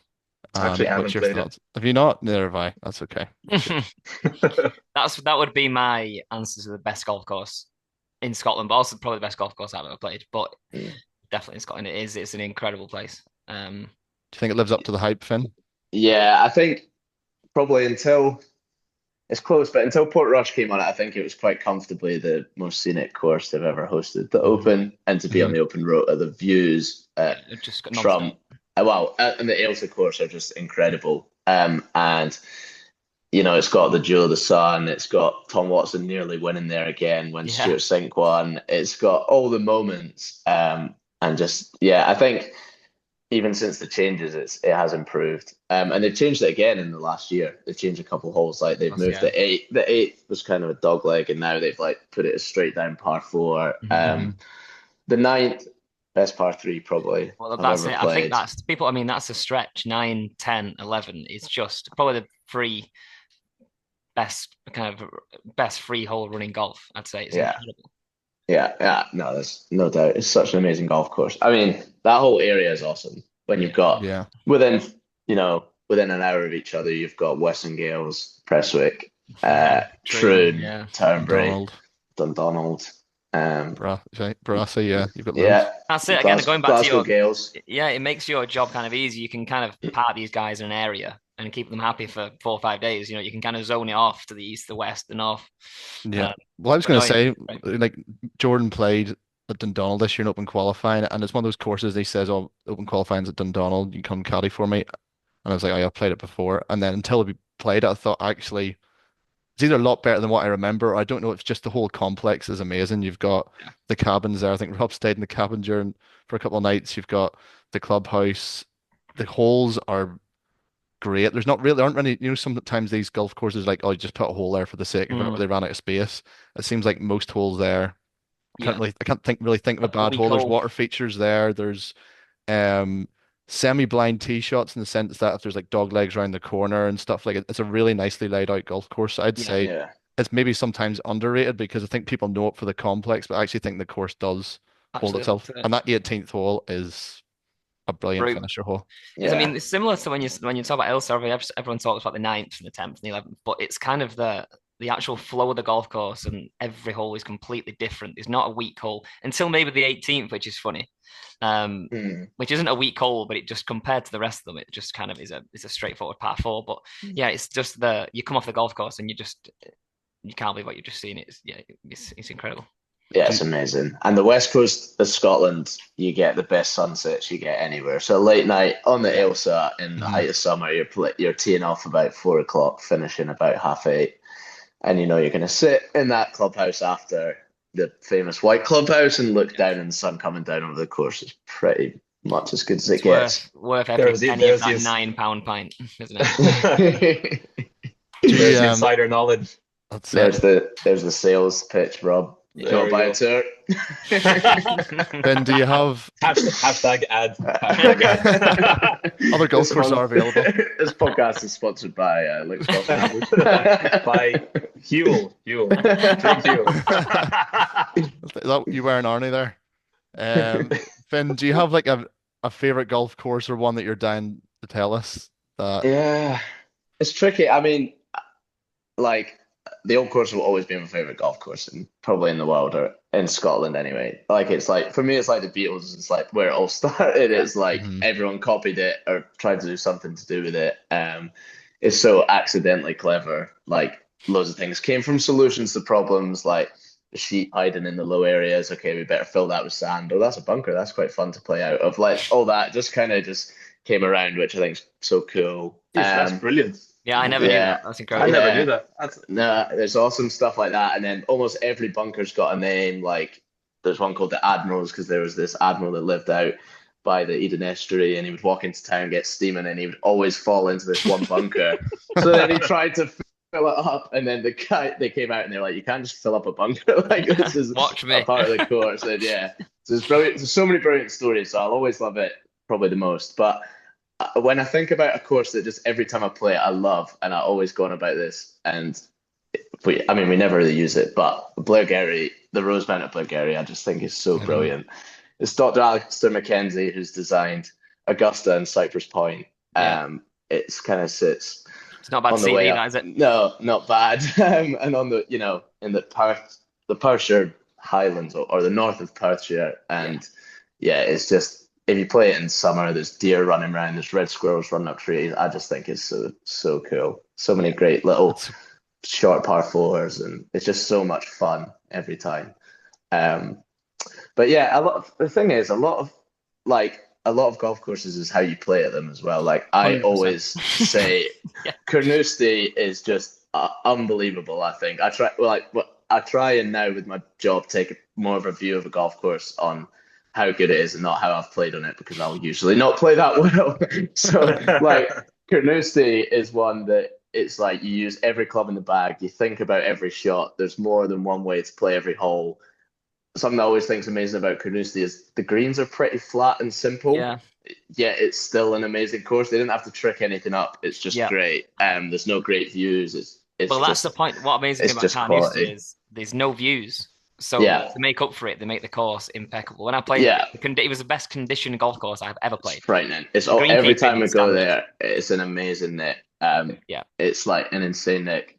Actually, I haven't played it. Have you not? Neither have I. That's okay. That would be my answer to the best golf course in Scotland, but also probably the best golf course I've ever played. But definitely in Scotland, it's an incredible place. Do you think it lives up to the hype, Finn? Yeah, I think probably until it's close, but until Portrush came on it, I think it was quite comfortably the most scenic course they've ever hosted. The Open, and to be on the Open Road, the views at Trump, and the Ailsa course are just incredible. And it's got the Jewel of the Sun. It's got Tom Watson nearly winning there again when Stuart Sink won. It's got all the moments, and just I think. Even since the changes, it has improved, and they've changed it again in the last year. They've changed a couple holes, like they've moved the eight. The eighth was kind of a dog leg, and now they've put it as straight down par 4. The ninth, best par 3 probably. Well, that's it. I think that's people. I mean, that's a stretch. 9, 10, 11 is just probably the three best free hole running golf. I'd say it's incredible. Yeah, no, there's no doubt. It's such an amazing golf course. I mean, that whole area is awesome. When you've got within an hour of each other, you've got Western Gales, Prestwick, Troon, Turnberry, Dundonald, Brassy, you've got that's it. Again, going back Glasgow to your Gales. it makes your job kind of easy. You can kind of part these guys in an area and keep them happy for 4 or 5 days. You can kind of zone it off to the east, the west, the north. Yeah. Well, I was going to say, Jordan played at Dundonald this year in open qualifying, and it's one of those courses he says, "Oh, open qualifying's at Dundonald. You come caddy for me." And I was like, "Oh, yeah, I've played it before." And then until we played it, I thought actually it's either a lot better than what I remember, or I don't know. It's just the whole complex is amazing. You've got the cabins there. I think Rob stayed in the cabin for a couple of nights. You've got the clubhouse. The holes are great. There aren't many, sometimes these golf courses you just put a hole there for the sake of it, or they ran out of space. It seems like most holes there. I can't really think of a bad hole. There's water features there. There's semi-blind tee shots in the sense that if there's dog legs around the corner and stuff it's a really nicely laid out golf course. I'd say it's maybe sometimes underrated because I think people know it for the complex, but I actually think the course does hold itself. And that 18th hole is a brilliant finisher hole. I mean, it's similar to when you talk about Ailsa. Everyone talks about the 9th and the 10th and the 11th, but it's kind of the actual flow of the golf course, and every hole is completely different. There's not a weak hole until maybe the 18th, which is funny. Which isn't a weak hole, but it just compared to the rest of them, it just kind of is a straightforward par 4. But it's just you come off the golf course and you can't believe what you've just seen. It's incredible. Yeah, it's amazing. And the west coast of Scotland, you get the best sunsets you get anywhere. So late night on the Ailsa in the height of summer, you're teeing off about 4 o'clock, finishing about 8:30. And you're going to sit in that clubhouse after the famous white clubhouse and look down and the sun coming down over the course. Is pretty much as good as it gets. Worth every penny of that £9 pint, isn't it? There's insider knowledge. There's the sales pitch, Rob. Go buy a tour. Ben, do you have hashtag ad? Other golf courses are available. This podcast is sponsored by Luke's Golf by Huel. Drink Huel. Is that you wearing Arnie there? Finn, do you have a a favorite golf course or one that you're down to tell us that? Yeah, it's tricky. I mean, like the old course will always be my favorite golf course, and probably in the world or in Scotland anyway. Like it's like for me, it's like the Beatles. It's like where it all started. It's like Mhm. everyone copied it or tried to do something to do with it. It's so accidentally clever. Like loads of things came from solutions to problems, like the sheep hiding in the low areas. Okay, we better fill that with sand. Oh, that's a bunker. That's quite fun to play out of. Like all that just kind of just came around, which I think is so cool. Yes, that's brilliant. Yeah, I never knew Yeah. that. That's I incredible. never Yeah. knew that. That's No, there's awesome stuff like that. And then almost every bunker's got a name. Like there's one called the Admirals because there was this admiral that lived out by the Eden Estuary and he would walk into town, get steaming, and he would always fall into this one bunker. So then he tried to fill it up, and then they came out and they're like, you can't just fill up a bunker. Like this is Watch me. a part of the course. And yeah, so it's brilliant. There's so many brilliant stories. So I'll always love it probably the most. But when I think about a course that just every time I play it, I love, and I always go on about this, and I mean, we never really use it, but Blairgowrie, the Rosemount at Blairgowrie, I just think is so brilliant. It's Dr. Alistair Mackenzie who's designed Augusta and Cypress Point. It's kind of sits. It's not bad on to the see way that, up. is it? No, not bad. And on the, in the Perthshire Highlands or the north of Perthshire, and it's just if you play it in summer, there's deer running around, there's red squirrels running up trees. I just think it's so cool. So many great little short par fours, and it's just so much fun every time. But yeah, the thing is, a lot of golf courses is how you play at them as well. Like I 100%. always say, Carnoustie is just unbelievable. I think I try and now with my job take more of a view of a golf course on how good it is and not how I've played on it, because I'll usually not play that well. So like Carnoustie is one that it's like you use every club in the bag, you think about every shot. There's more than one way to play every hole. Something I always think is amazing about Carnoustie is the greens are pretty flat and simple. Yeah. Yet it's still an amazing course. They didn't have to trick anything up. It's just great. There's no great views. That's the point. What amazes me about Carnoustie is there's no views. So to make up for it, they make the course impeccable. When I played it was the best conditioned golf course I've ever played. It's frightening. Every time we go there, it's an amazing nick. It's like an insane nick.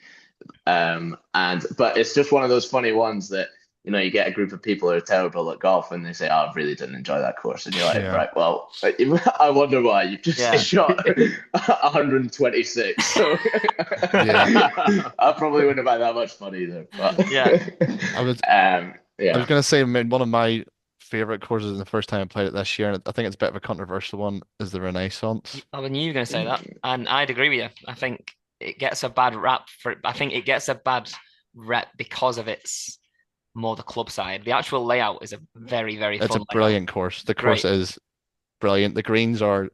But it's just one of those funny ones that you get a group of people who are terrible at golf and they say, "Oh, I really didn't enjoy that course," and you're like, "Right, well, I wonder why you just shot 126." So I probably wouldn't have had that much fun either. But I was gonna say, I mean, one of my favorite courses and the first time I played it this year, and I think it's a bit of a controversial one, is the Renaissance. I knew you were going to say that, and I'd agree with you. I think it gets a bad rap because of its more the club side. The actual layout is a very, very It's fun a brilliant course. The course is brilliant. The greens are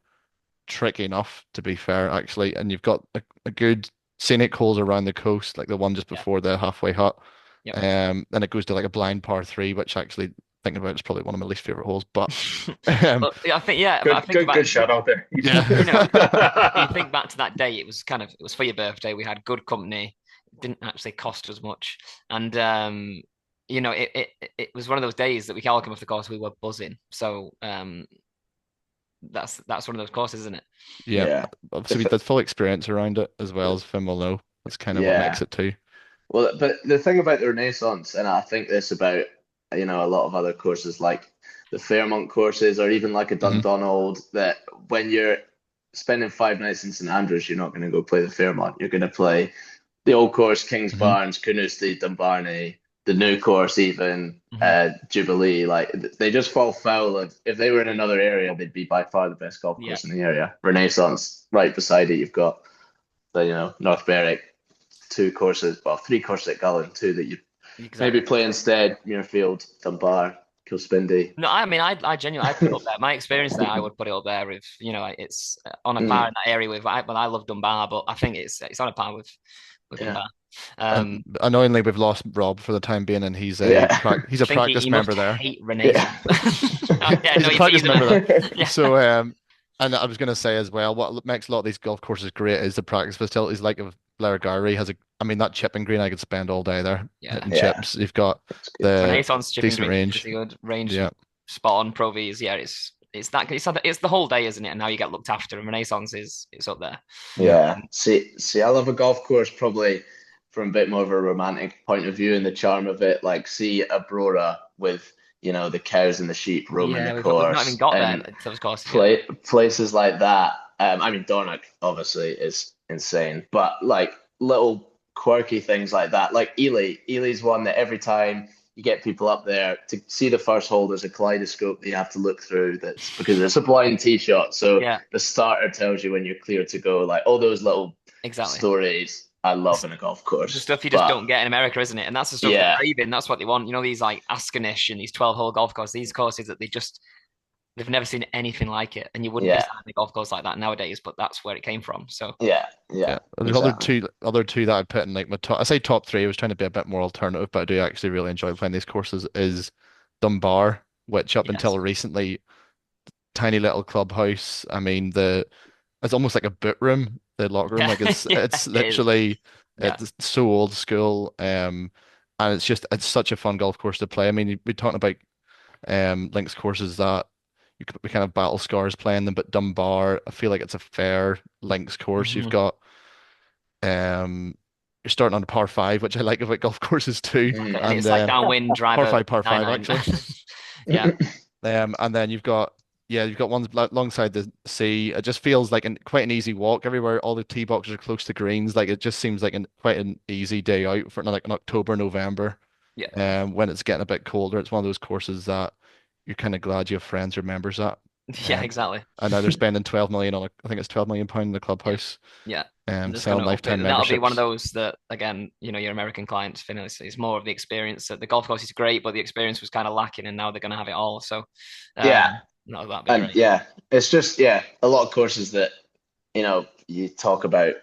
tricky enough, to be fair, actually, and you've got a good scenic holes around the coast, like the one just before the halfway hut. Then it goes to like a blind par 3, which actually thinking about it is probably one of my least favorite holes. But I think good shout out there. Yeah. You think back to that day, it was for your birthday. We had good company. It didn't actually cost us much, and it was one of those days that we all came off the course, we were buzzing. So that's one of those courses, isn't it? Yeah. Obviously, the full experience around it as well, as Finn will know. That's kind of what makes it too. Well, but the thing about the Renaissance, and I think this about a lot of other courses like the Fairmont courses or even like a Dundonald, that when you're spending 5 nights in St Andrews, you're not going to go play the Fairmont. You're going to play the old course, Kings Barnes, Carnoustie, Dunbarney, the new course, even Jubilee. Like they just fall foul of, if they were in another area, they'd be by far the best golf course in the area. Renaissance, right beside it, you've got the North Berwick, 3 courses at Gullen, 2 that you maybe play instead. Muirfield, Dunbar, Kilspindie. No, I mean, I genuinely put it up there. My experience there, I would put it up there with it's on a par in that area with. I love Dunbar, but I think it's on a par with Dunbar. Annoyingly, we've lost Rob for the time being, and he's a practice member there. Hate Renaissance. He's a practice member there. So, and I was going to say as well, what makes a lot of these golf courses great is the practice facilities. Like if Blairgowrie has that chipping green, I could spend all day there hitting chips. You've got the Renaissance chipping decent green, range, good range, spot on Pro V's. Yeah, it's the whole day, isn't it? And how you get looked after. And Renaissance it's up there. Yeah. See, I love a golf course probably from a bit more of a romantic point of view and the charm of it. Like, see Aurora with, the cows and the sheep roaming the We've not even course got there and to those courses yet. places like that. I mean, Dornoch obviously is insane, but like little quirky things like that. Like Ely's one that every time you get people up there to see the first hole, there's a kaleidoscope that you have to look through. That's because it's a blind tee shot. So the starter tells you when you're clear to go. Like all those little stories I love in a golf course. The stuff you just don't get in America, isn't it? And that's the stuff they're craving. That's what they want. These like Askanish and these 12-hole golf courses, these courses that they've never seen anything like it. And you wouldn't be starting a golf course like that nowadays, but that's where it came from. So yeah. There's other two that I put in like my top. I say top three. I was trying to be a bit more alternative, but I do actually really enjoy playing these courses. Is Dunbar, which up until recently, tiny little clubhouse. I mean, it's almost like a boot room, the locker room. Like it's literally it's so old school. And it's such a fun golf course to play. I mean, we're talking about links courses that we kind of battle scars playing them, but Dunbar, I feel like it's a fair links course. You've got you're starting on a par five, which I like about golf courses too. Okay. And it's like downwind driver. Par five actually. Yeah. And then you've got ones alongside the sea. It just feels like quite an easy walk everywhere. All the tee boxes are close to greens. Like it just seems like quite an easy day out for like an October, November. Yeah. When it's getting a bit colder, it's one of those courses that you're kind of glad you have friends or members at. Yeah, exactly. And now they're spending 12 million on I think it's 12 million pound in the clubhouse. Yeah. Selling lifetime memberships. That'll be one of those that, again, your American clients, it's more of the experience. That the golf course is great, but the experience was kind of lacking, and now they're going to have it all. So, no, that'd be great. It's just a lot of courses that you talk about.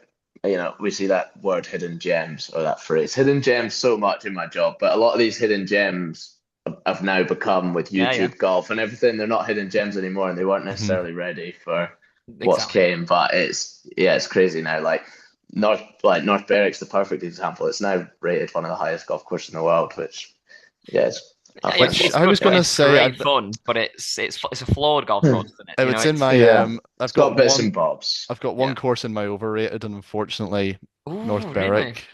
We see that word hidden gems or that phrase hidden gems so much in my job, but a lot of these hidden gems have now become with YouTube golf and everything. They're not hidden gems anymore, and they weren't necessarily ready for what's came. But it's crazy now. Like North Berwick's the perfect example. It's now rated one of the highest golf courses in the world, which I was going to say great fun, but it's a flawed golf course, isn't it? It's in my I've got bits and bobs. I've got one course in my overrated, and unfortunately, North Berwick,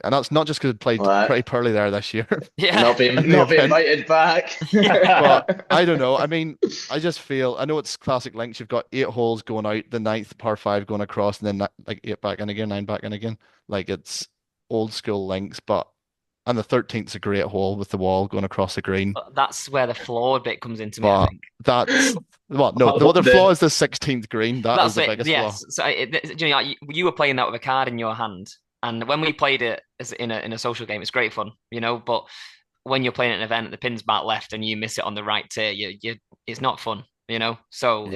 and that's not just because I played pretty poorly there this year. Yeah, not being invited back. But I don't know. I mean, I just feel I know it's classic links. You've got 8 holes going out, the 9th par 5 going across, and then like 8 back in again, 9 back in again. Like it's old school links, but. And the 13th's a great hole with the wall going across the green. But that's where the flawed bit comes into me, I think. That's the flaw is the 16th green. That's the biggest flaw. So you were playing that with a card in your hand, and when we played it in a social game, it's great fun, But when you're playing at an event, the pin's back left, and you miss it on the right tier, it's not fun, So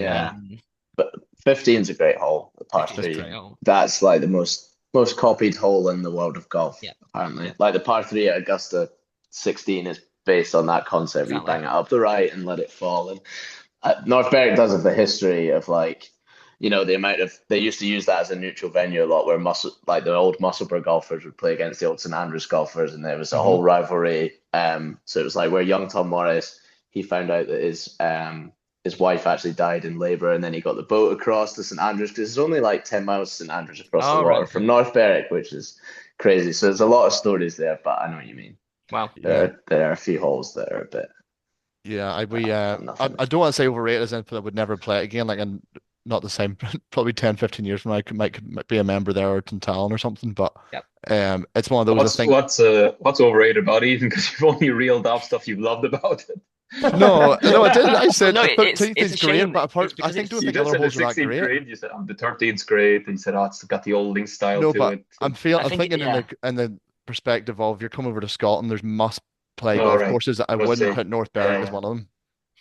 but 15's a great hole. The par 3. That's like the most copied hole in the world of golf, apparently. Like the par 3 at Augusta 16 is based on that concept. You bang it up the right and let it fall. And North Berwick does have the history of the amount of they used to use that as a neutral venue a lot, where the old Musselburgh golfers would play against the old St Andrews golfers, and there was a whole rivalry. So it was like where young Tom Morris, he found out that his wife actually died in labour, and then he got the boat across to St Andrews, because it's only like 10 miles to St Andrews across the water from North Berwick, which is crazy. So there's a lot of stories there, but I know what you mean. Wow. There are a few holes that are a bit. Yeah, I don't want to say overrated as anything, I would never play it again. Like, and not the same, probably 10, 15 years from now, I might be a member there or Tintagel or something, but it's one of those. What's overrated about it, even because you've only reeled off stuff you've loved about it. No, I didn't. I said no, 13th is great, but I think the other holes are that great. You said the 13th's great, and you said it's got the old link style to it. I'm thinking in the perspective of you're coming over to Scotland, there's must play golf courses that I wouldn't put North Berwick as one of them.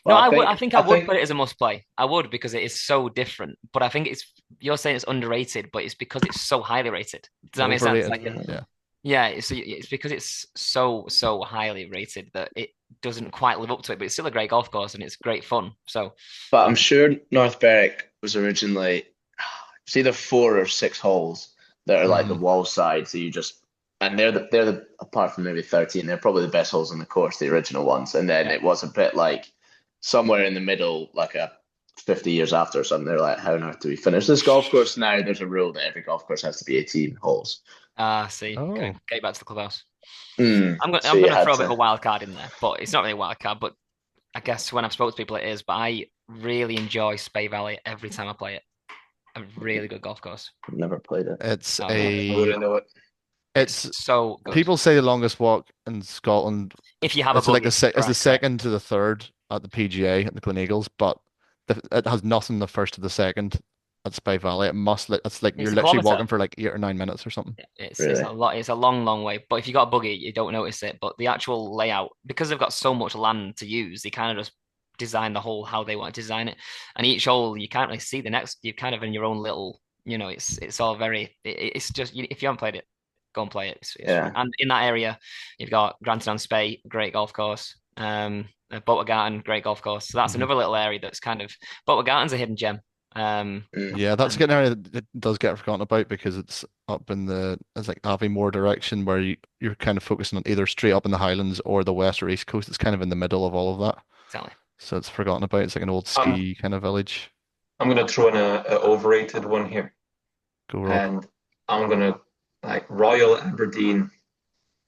No, I think I would put it as a must play. I would, because it is so different. But I think you're saying it's underrated, but it's because it's so highly rated. Does that make sense? It's because it's so highly rated that it doesn't quite live up to it, but it's still a great golf course and it's great fun. So, but I'm sure North Berwick was originally it's either 4 or 6 holes that are like the wall side. So they're the apart from maybe 13, they're probably the best holes on the course, the original ones. And then it was a bit like somewhere in the middle, like a 50 years after or something, they're like, how on earth do we finish this golf course? Now there's a rule that every golf course has to be 18 holes. See. Okay. Oh, Get back to the clubhouse. So I'm you gonna had throw a bit of to. a wild card in there, but it's not really a wild card. But I guess when I've spoken to people, it is. But I really enjoy Spey Valley every time I play it. A really good golf course. I've never played it. it's Oh yeah, I a wouldn't know it. it's it's so good. people say the longest walk in Scotland. If you have a It's like buggy, it's the correct. second to the third at the PGA at the Gleneagles, but it has nothing the first to the second at Spey Valley. It's like It's you're a literally kilometer. walking for like 8 or 9 minutes or something. It's Really? a lot. It's a long, long way. But if you got a buggy, you don't notice it. But the actual layout, because they've got so much land to use, they kind of just design the hole how they want to design it. And each hole, you can't really see the next. You're kind of in your own little. It's all very. It's just if you haven't played it, go and play it. It's fun. Yeah. And in that area, you've got Granton on Spey, great golf course. Botagarten, great golf course. So that's Mhm. another little area that's kind of Botagarten's a hidden gem. Yeah, that's And getting area that it does get forgotten about because it's up in it's like Aviemore direction where you're kind of focusing on either straight up in the Highlands or the west or east coast. It's kind of in the middle of all of that. exactly. So it's forgotten about. It's like an old I'm ski kind of village. I'm gonna throw in a overrated one here, Go Rob. and I'm gonna like Royal Aberdeen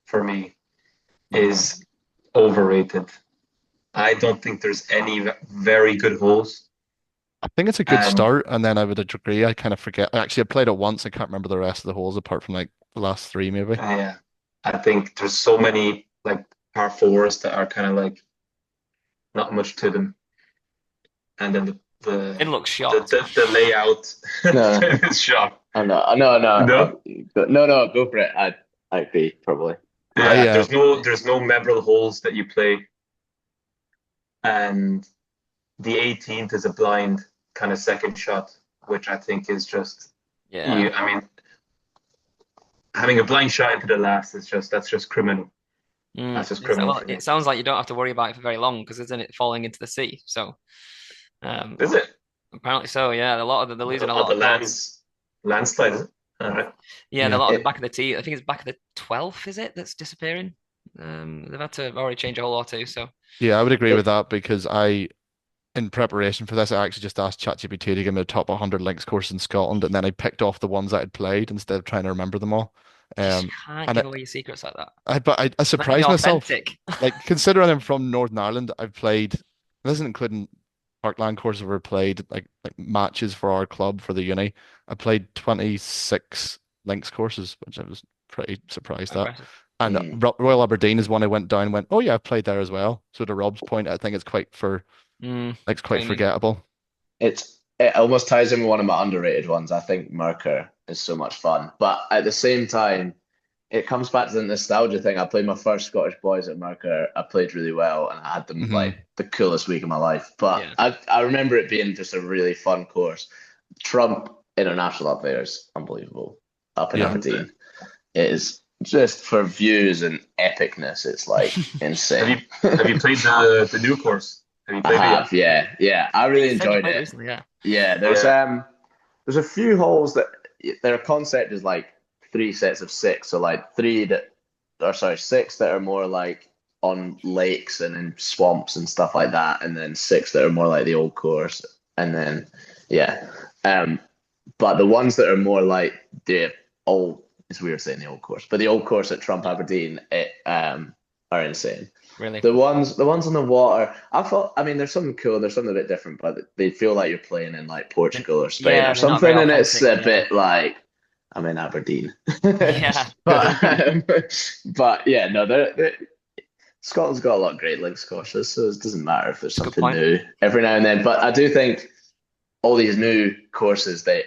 for me is overrated. I don't think there's any very good holes. I think it's a good And start, and then I would agree. I kind of forget. Actually, I played it once. I can't remember the rest of the holes apart from like the last three, maybe. I think there's so many like par fours that are kind of like not much to them, and then It looks shot. the layout No, is shot. no, No, no, go for it. I agree, probably. I yeah, there's no memorable holes that you play, and the 18th is a blind kind of second shot, which I think is just Yeah. I mean, having a blind shot into the last is that's just criminal. That's just criminal Well, for me. it sounds like you don't have to worry about it for very long because isn't it falling into the sea? So, Is it? apparently so. Yeah, they're losing a lot The of golf. landslide, is it? All right. Yeah, and a yeah. lot of the back of the tee. I think it's back of the 12th, is it? That's disappearing. They've had to already change a whole lot too. So, Yeah, I would agree with It, that because in preparation for this, I actually just asked ChatGPT to give me the top 100 links courses in Scotland, and then I picked off the ones that I'd played instead of trying to remember them all. you just Um, can't and give away your secrets like that. I Let it be surprised myself. authentic. Like considering I'm from Northern Ireland, I've played. This isn't including Parkland courses where I played like matches for our club for the uni. I played 26 links courses, which I was pretty surprised at. Impressive. And mm, Royal Aberdeen is one I went down and went, oh yeah, I've played there as well. So to Rob's point, I think it's quite Gaming. forgettable. it almost ties in with one of my underrated ones. I think Mercer is so much fun, but at the same time, it comes back to the nostalgia thing. I played my first Scottish boys at Mercer. I played really well, and I had them Hmm. like the coolest week of my life. But Yeah. I remember it being just a really fun course. Trump International up there is unbelievable. Up in Yeah. Aberdeen, it is just for views and epicness. It's like Have insane. you have you played the new course? Have you I played it have, yet? yeah. I really You said you enjoyed played it. recently, yeah. Yeah, Yeah. there's a few holes that their concept is like three sets of six, so like six that are more like on lakes and in swamps and stuff like that, and then six that are more like the old course, and then yeah, um, but the ones that are more like the old, it's weird saying the old course, but the old course at Trump Aberdeen, are insane. Really. The ones on the water, I mean, there's something cool, there's something a bit different, but they feel like you're playing in like Portugal or Spain Yeah, or they're not something, very and it's a authentic. Yeah. bit like I'm in Aberdeen. Yeah. But yeah, no, Scotland's got a lot of great links courses, so it doesn't matter if there's Good something point. new every now and then. But I do think all these new courses, they're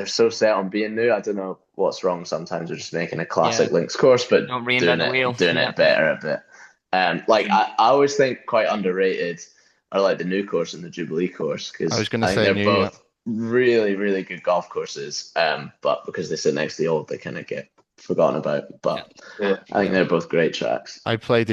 so set on being new. I don't know what's wrong. Sometimes they're just making a Yeah. classic links course, but Don't reinvent the wheel. doing Yeah. it better a bit. Like I always think quite underrated are like the new course and the Jubilee course I was because going to I think say they're new, yeah. both really, really good golf courses. But because they sit next to the old, they kind of get forgotten about. But Yeah. I think they're both great tracks. I played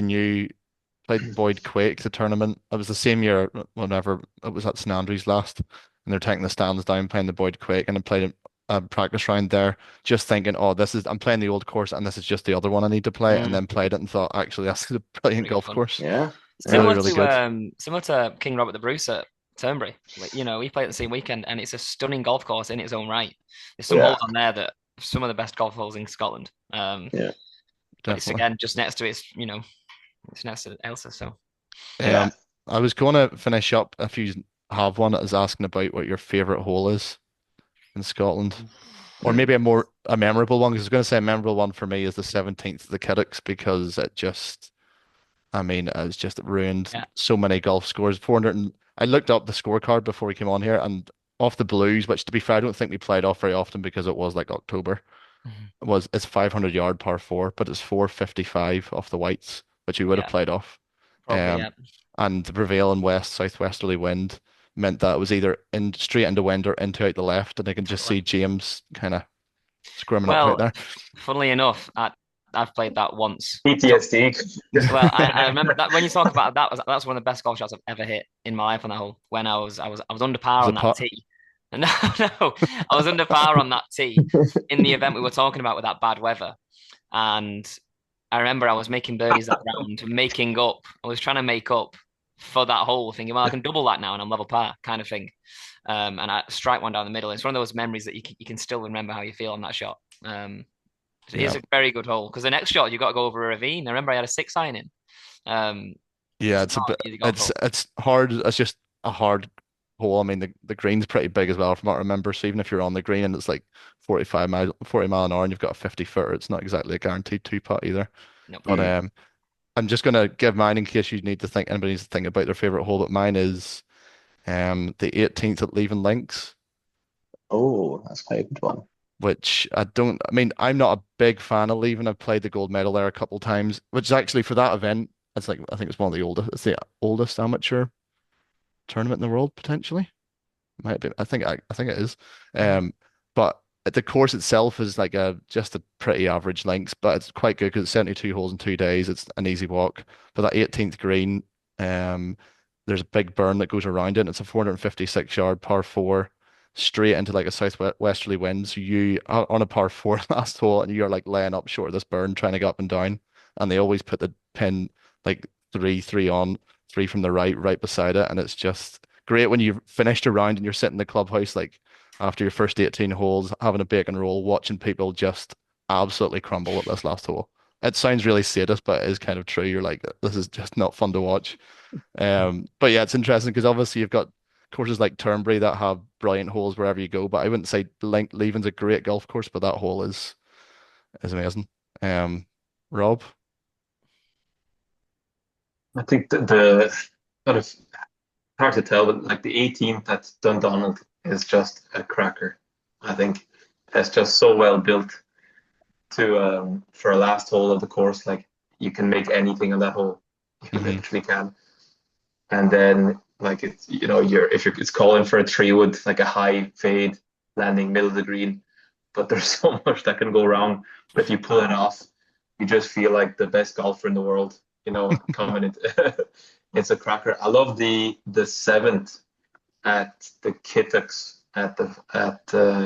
Boyd Quake, the tournament. It was the same year whenever it was at St Andrews last, and they're taking the stands down playing the Boyd Quake, and I played a practice round there, just thinking, oh, I'm playing the old course, and this is just the other one I need to play, and Mm, then played it and thought, actually, that's a brilliant pretty good golf fun. course. Yeah, Really, yeah. Similar really to good. similar to King Robert the Bruce at Turnberry. We play it the same weekend, and it's a stunning golf course in its own right. There's some Yeah. holes on there that some of the best golf holes in Scotland. Yeah. But it's Definitely. again just next to it's next to Elsa. So Yeah. I was going to finish up if you have one that is asking about what your favorite hole is in Scotland, or maybe a memorable one. Because I was going to say a memorable one for me is the 17th of the Kiddocks because it's just ruined yeah, so many golf scores. 400. I looked up the scorecard before we came on here, and off the Blues, which to be fair, I don't think we played off very often because it was like October. It's 500-yard par four, but it's 455 off the whites, which we would have yeah, played off. probably Um, and the prevailing southwesterly wind meant that it was either in straight into wind or into out the left, and I can just see James kind of squirming up out Well, there. funnily enough, I've played that once. PTSD. Well, I remember that when you talk about that's one of the best golf shots I've ever hit in my life on that hole. When I was under par Was on it that putt? tee. No, no, I was under par on that tee in the event we were talking about with that bad weather, and I remember I was making birdies that round, making up. I was trying to make up for that hole, thinking, well, I can double that now and I'm level par, kind of thing. And I strike one down the middle. It's one of those memories that you can still remember how you feel on that shot. It Yeah. is a very good hole because the next shot you got to go over a ravine. I remember I had a 6-iron in. Yeah, It's it's a not bit. an easy golf hole. It's hard. It's just a hard hole. I mean, the green's pretty big as well, from what I remember. So even if you're on the green and it's like 40 mile an hour, and you've got a 50-footer, it's not exactly a guaranteed two putt either. Nope. But I'm just gonna give mine in case you need to think anybody needs to think about their favorite hole. But mine is the 18th at Leaving Links, Oh, that's quite a good one. which I don't. I mean, I'm not a big fan of Leaving. I've played the gold medal there a couple times, which is actually for that event. It's like I think it's one of the oldest. It's the oldest amateur tournament in the world potentially. Might be. I think it is. Um, but the course itself is like just a pretty average length, but it's quite good because it's 72 holes in 2 days. It's an easy walk. But that 18th green, um, there's a big burn that goes around it. And it's a 456-yard par four straight into like a southwesterly wind. So you are on a par four last hole, and you're like laying up short of this burn, trying to get up and down. And they always put the pin like three on, three from the right beside it, and it's just great when you've finished a round and you're sitting in the clubhouse like after your first 18 holes, having a bacon roll, watching people just absolutely crumble at this last hole. It sounds really sadist, but it is kind of true. You're like, this is just not fun to watch. But yeah, it's interesting because obviously you've got courses like Turnberry that have brilliant holes wherever you go. But I wouldn't say Leaving's a great golf course, but that hole is amazing. Rob? I think the sort of hard to tell, but like the 18th at Dundonald is just a cracker. I think it's just so well built to for a last hole of the course. Like you can make anything on that hole, you literally can. And then like it's it's calling for a 3-wood, like a high fade landing middle of the green, but there's so much that can go wrong. But if you pull it off, you just feel like the best golfer in the world. Coming into it's a cracker. I love the 7th at the Kittocks at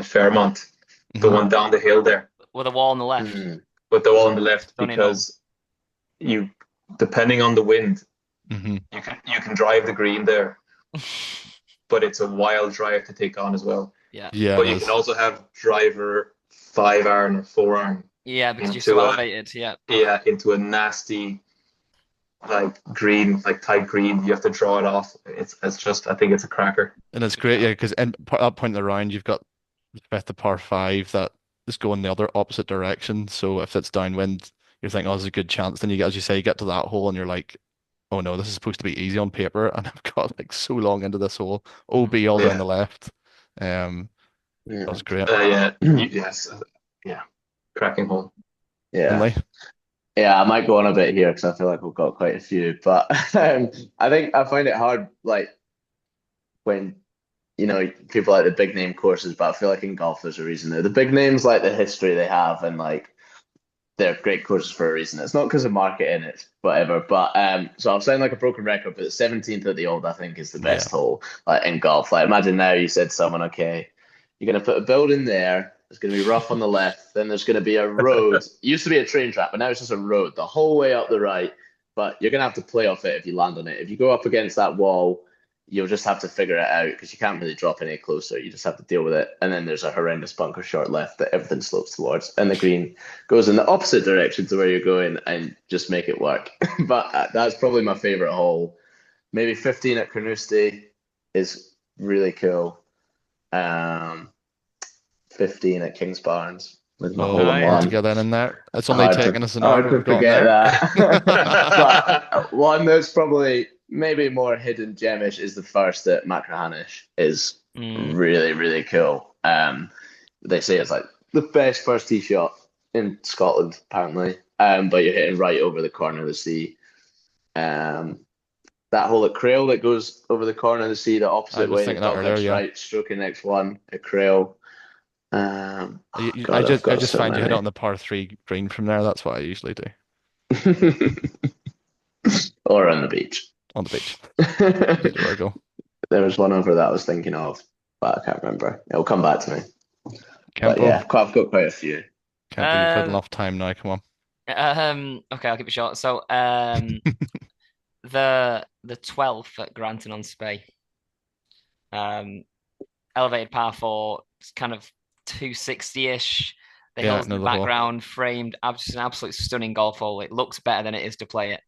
Fairmont, the one down the hill there With a wall on the left. with the wall on the left, Stunning because you, depending on the wind, Mm-hmm. you can drive the green there, but it's a wild drive to take on as well. Yeah. Yeah, But it you is. can also have driver 5-iron or 4-iron Yeah, because you're into so a elevated. Yeah. into a nasty like green, like tight green. You have to draw it off. It's just, I think it's a cracker. And it's great, yeah, because at that point in the round, you've got the par five that is going the other opposite direction. So if it's downwind, you're thinking, oh, there's a good chance. Then as you say, you get to that hole and you're like, oh no, this is supposed to be easy on paper. And I've got like so long into this hole. OB all down Yeah. the left. That's great. Yeah. Yes. Yeah. Cracking hole. Yeah. Finlay? Yeah, I might go on a bit here because I feel like we've got quite a few, but I think I find it hard, like when people like the big name courses, but I feel like in golf there's a reason there. The big names, like the history they have, and like they're great courses for a reason. It's not because of marketing, it's whatever. But so I'll sound like a broken record, but the 17th at the Old, I think, is the best hole like in golf. Like imagine now you said to someone, okay, you're gonna put a building there. It's going to be rough on the left. Then there's going to be a road. It used to be a train track, but now it's just a road the whole way up the right. But you're going to have to play off it if you land on it. If you go up against that wall, you'll just have to figure it out because you can't really drop any closer. You just have to deal with it. And then there's a horrendous bunker short left that everything slopes towards, and the green goes in the opposite direction to where you're going, and just make it work. But that's probably my favorite hole. Maybe 15 at Carnoustie is really cool. 15 at Kingsbarns with my hole in Hard to one. get in there. It's only taken us an hour to forget that. But one that's probably maybe more hidden gemish is the first at Machrihanish. Is really, really cool. They say it's like the best first tee shot in Scotland, apparently. But you're hitting right over the corner of the sea. That hole at Crail that goes over the corner of the sea, the opposite way, right, stroking next one at Crail. I just find you hit it on the par 3 green from there. That's what I usually do. Or on the beach. On the beach. There we go. There was one over that I was thinking of, but I can't remember. It'll come back to me. But yeah, I've got quite a few. Can't you've had enough time now. Come on. Okay, I'll keep it short. So, the 12th at Granton on Spey, elevated par 4, it's kind of 260-ish. The hills in the background, framed, just an absolute stunning golf hole. It looks better than it is to play it.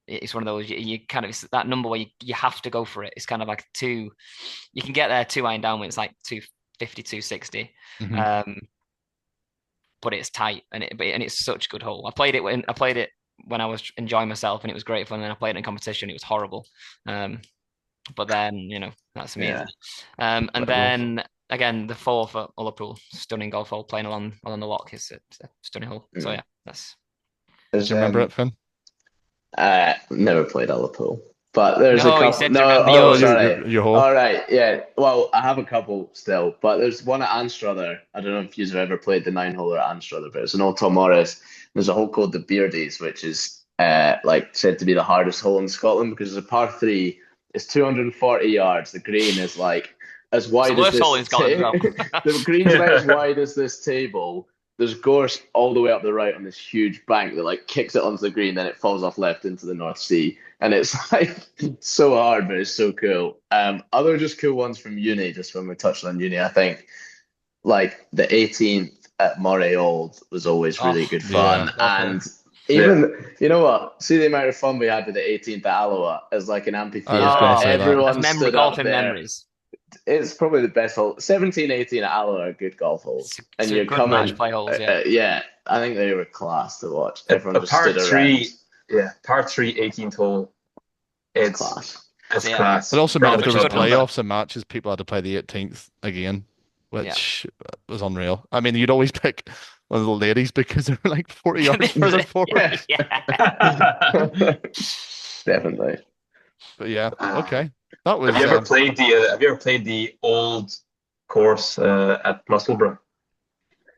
It's one of those you kind of, it's that number where you have to go for it. It's kind of like you can get there 2 iron down when it's like 250, 260. But it's tight and it's such a good hole. I played it when I was enjoying myself and it was great fun. And then I played it in competition. It was horrible. But then, that's amazing. And then again, the 4th at Ullapool, stunning golf hole, playing along the lock. It's a stunning hole. So yeah, that's. Do you remember it, Finn? Never played Ullapool, but there's a couple. You said sorry. Your hole. All right, yeah. Well, I have a couple still, but there's one at Anstruther. I don't know if you've ever played the 9-holer at Anstruther, but it's an old Tom Morris. There's a hole called the Beardies, which is said to be the hardest hole in Scotland because it's a par 3. It's 240 yards. The green is like as wide as this. The green's like as wide as this table. There's gorse all the way up the right on this huge bank that like kicks it onto the green, then it falls off left into the North Sea, and it's like so hard, but it's so cool. Other just cool ones from uni, just when we touched on uni, I think like the 18th at Moray Old was always really good fun, and even you know what? See the amount of fun we had with the 18th at Alloa as like an amphitheatre. Everyone stood up there. Memories. It's probably the best hole. 17, 18 at Alloa are good golf holes. And you're coming. Match play holes, yeah, I think they were class to watch. Everyone just stood around. Par 3, 18th hole. It's class. It's class. It also meant if there was playoffs and matches, people had to play the 18th again, which was unreal. I mean, you'd always pick one of the ladies because they're like 40 yards further forward. Definitely. But yeah, okay. That was. Have you ever played the old course at Musselburgh?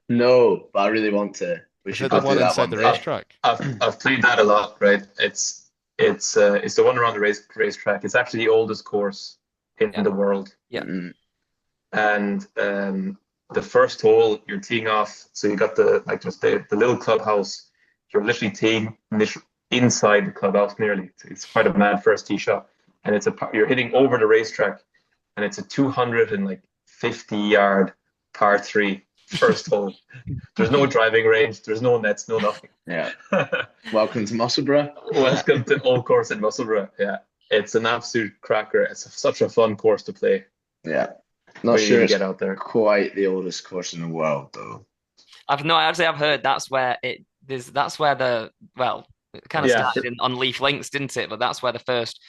No, but I really want to. We should go do that inside the racetrack. I've played that a lot. Right, it's the one around the racetrack. It's actually the oldest course in the world. Yeah. And the first hole, you're teeing off. So you got the little clubhouse. You're literally teeing inside the clubhouse nearly. It's quite a mad first tee shot. And you're hitting over the racetrack, and it's a 250-yard par 3 first hole. There's no driving range, there's no nets, no nothing. Yeah. Welcome to Musselburgh. Welcome to Old Course in Musselburgh. Yeah, it's an absolute cracker. It's such a fun course to play. Yeah, not sure it's quite the oldest course in the world though. I've heard that's where it kind of started on Leaf Links, didn't it? But that's where the first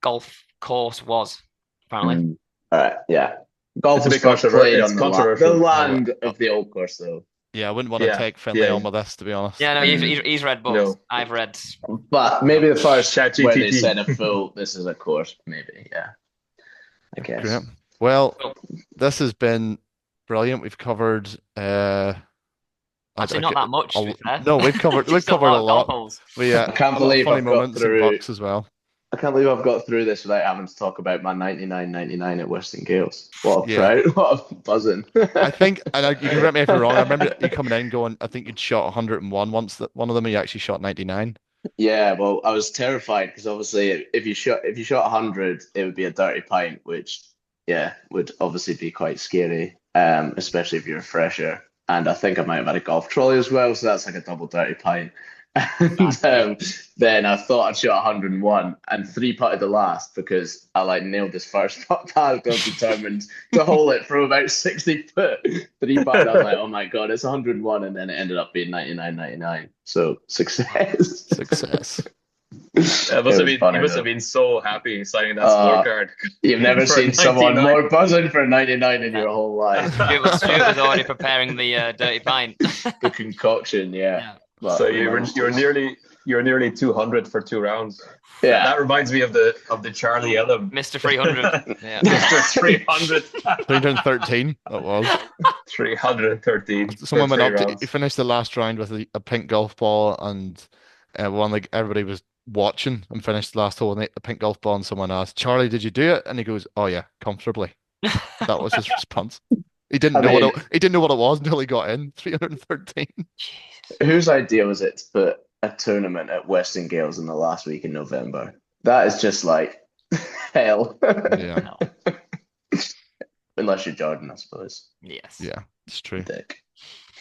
golf course was, apparently. All right, yeah. Golf is played on the land of the old course, though. Yeah, I wouldn't want to take Finlay on with this, to be honest. Yeah, no, he's read books. No. I've read. But maybe the first where they said this is a course, maybe, yeah. I guess. Great. Well, this has been brilliant. We've covered actually not that much. No, we've covered a lot. I can't believe funny moments and bucks as well. I can't believe I've got through this without having to talk about my 99.99 at Western Gales. What a buzzing. I think, and you can correct me if I'm wrong, I remember you coming in going, I think you'd shot 101 once, that one of them you actually shot 99. Yeah, well, I was terrified because obviously if you shot 100, it would be a dirty pint, which would obviously be quite scary, especially if you're a fresher. And I think I might have had a golf trolley as well, so that's like a double dirty pint. And then I thought I'd shot 101 and three putted the last because I like nailed this first putt. I was determined to hold it from about 60 foot. Three putted, I was like, oh my God, it's 101. And then it ended up being 99.99. So success. Success. You must have been so happy signing that scorecard. You've never seen someone more buzzing for 99 in your whole life. Stuart was already preparing the dirty pint. The concoction, yeah. So you were nearly 200 for 2 rounds. Yeah, that reminds me of the Charlie Ellum, Mr. 300. Yeah. Mr. 300. 313. That was 313. Someone went up. He finished the last round with a pink golf ball, and one like everybody was watching and finished the last hole and the pink golf ball. And someone asked, "Charlie, did you do it?" And he goes, "Oh yeah, comfortably." That was his response. He didn't know what it was until he got in. 313. Whose idea was it to put a tournament at Western Gales in the last week in November? That is just like hell. Yeah. Unless you're Jordan, I suppose. Yes. Yeah, it's true. Dick.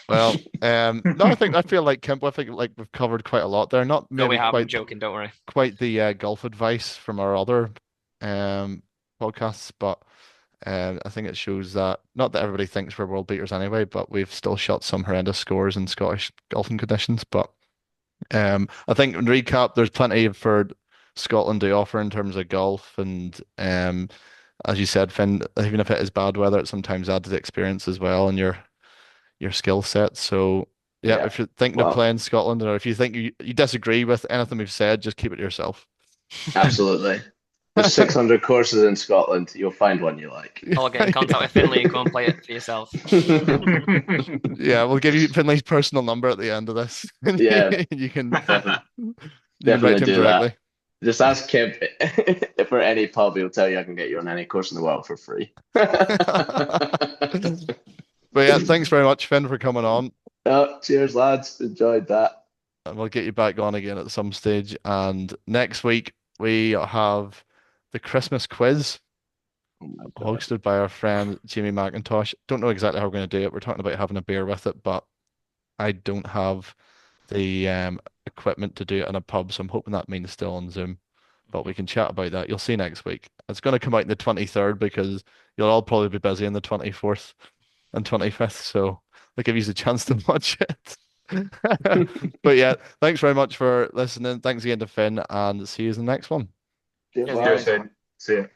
Well, no, I feel like Kemp. I think like we've covered quite a lot there. Not maybe we have. quite I'm joking. Don't worry. Quite the golf advice from our other podcasts, but I think it shows that not that everybody thinks we're world beaters anyway, but we've still shot some horrendous scores in Scottish golfing conditions. But I think in recap, there's plenty for Scotland to offer in terms of golf, and as you said, Finn, even if it is bad weather, it sometimes adds to the experience as well and your skill set. So yeah, if you're thinking of playing Scotland, or if you think you disagree with anything we've said, just keep it to yourself. Absolutely. There's 600 courses in Scotland. You'll find one you like. I'll get in contact with Finley and go and play it for yourself. Yeah, we'll give you Finley's personal number at the end of this. Yeah. You can definitely do directly. That. Just ask Kemp for any pub. He'll tell you I can get you on any course in the world for free. But yeah, thanks very much, Finn, for coming on. Cheers, lads. Enjoyed that. And we'll get you back on again at some stage. And next week, we have the Christmas quiz hosted by our friend Jamie McIntosh. Don't know exactly how we're going to do it. We're talking about having a beer with it, but I don't have the equipment to do it in a pub, so I'm hoping that means still on Zoom. But we can chat about that. You'll see next week. It's going to come out in the 23rd because you'll all probably be busy on the 24th and 25th, so I'll give you a chance to watch it. But yeah, thanks very much for listening. Thanks again to Finn, and see you in the next one. Cheers. See you.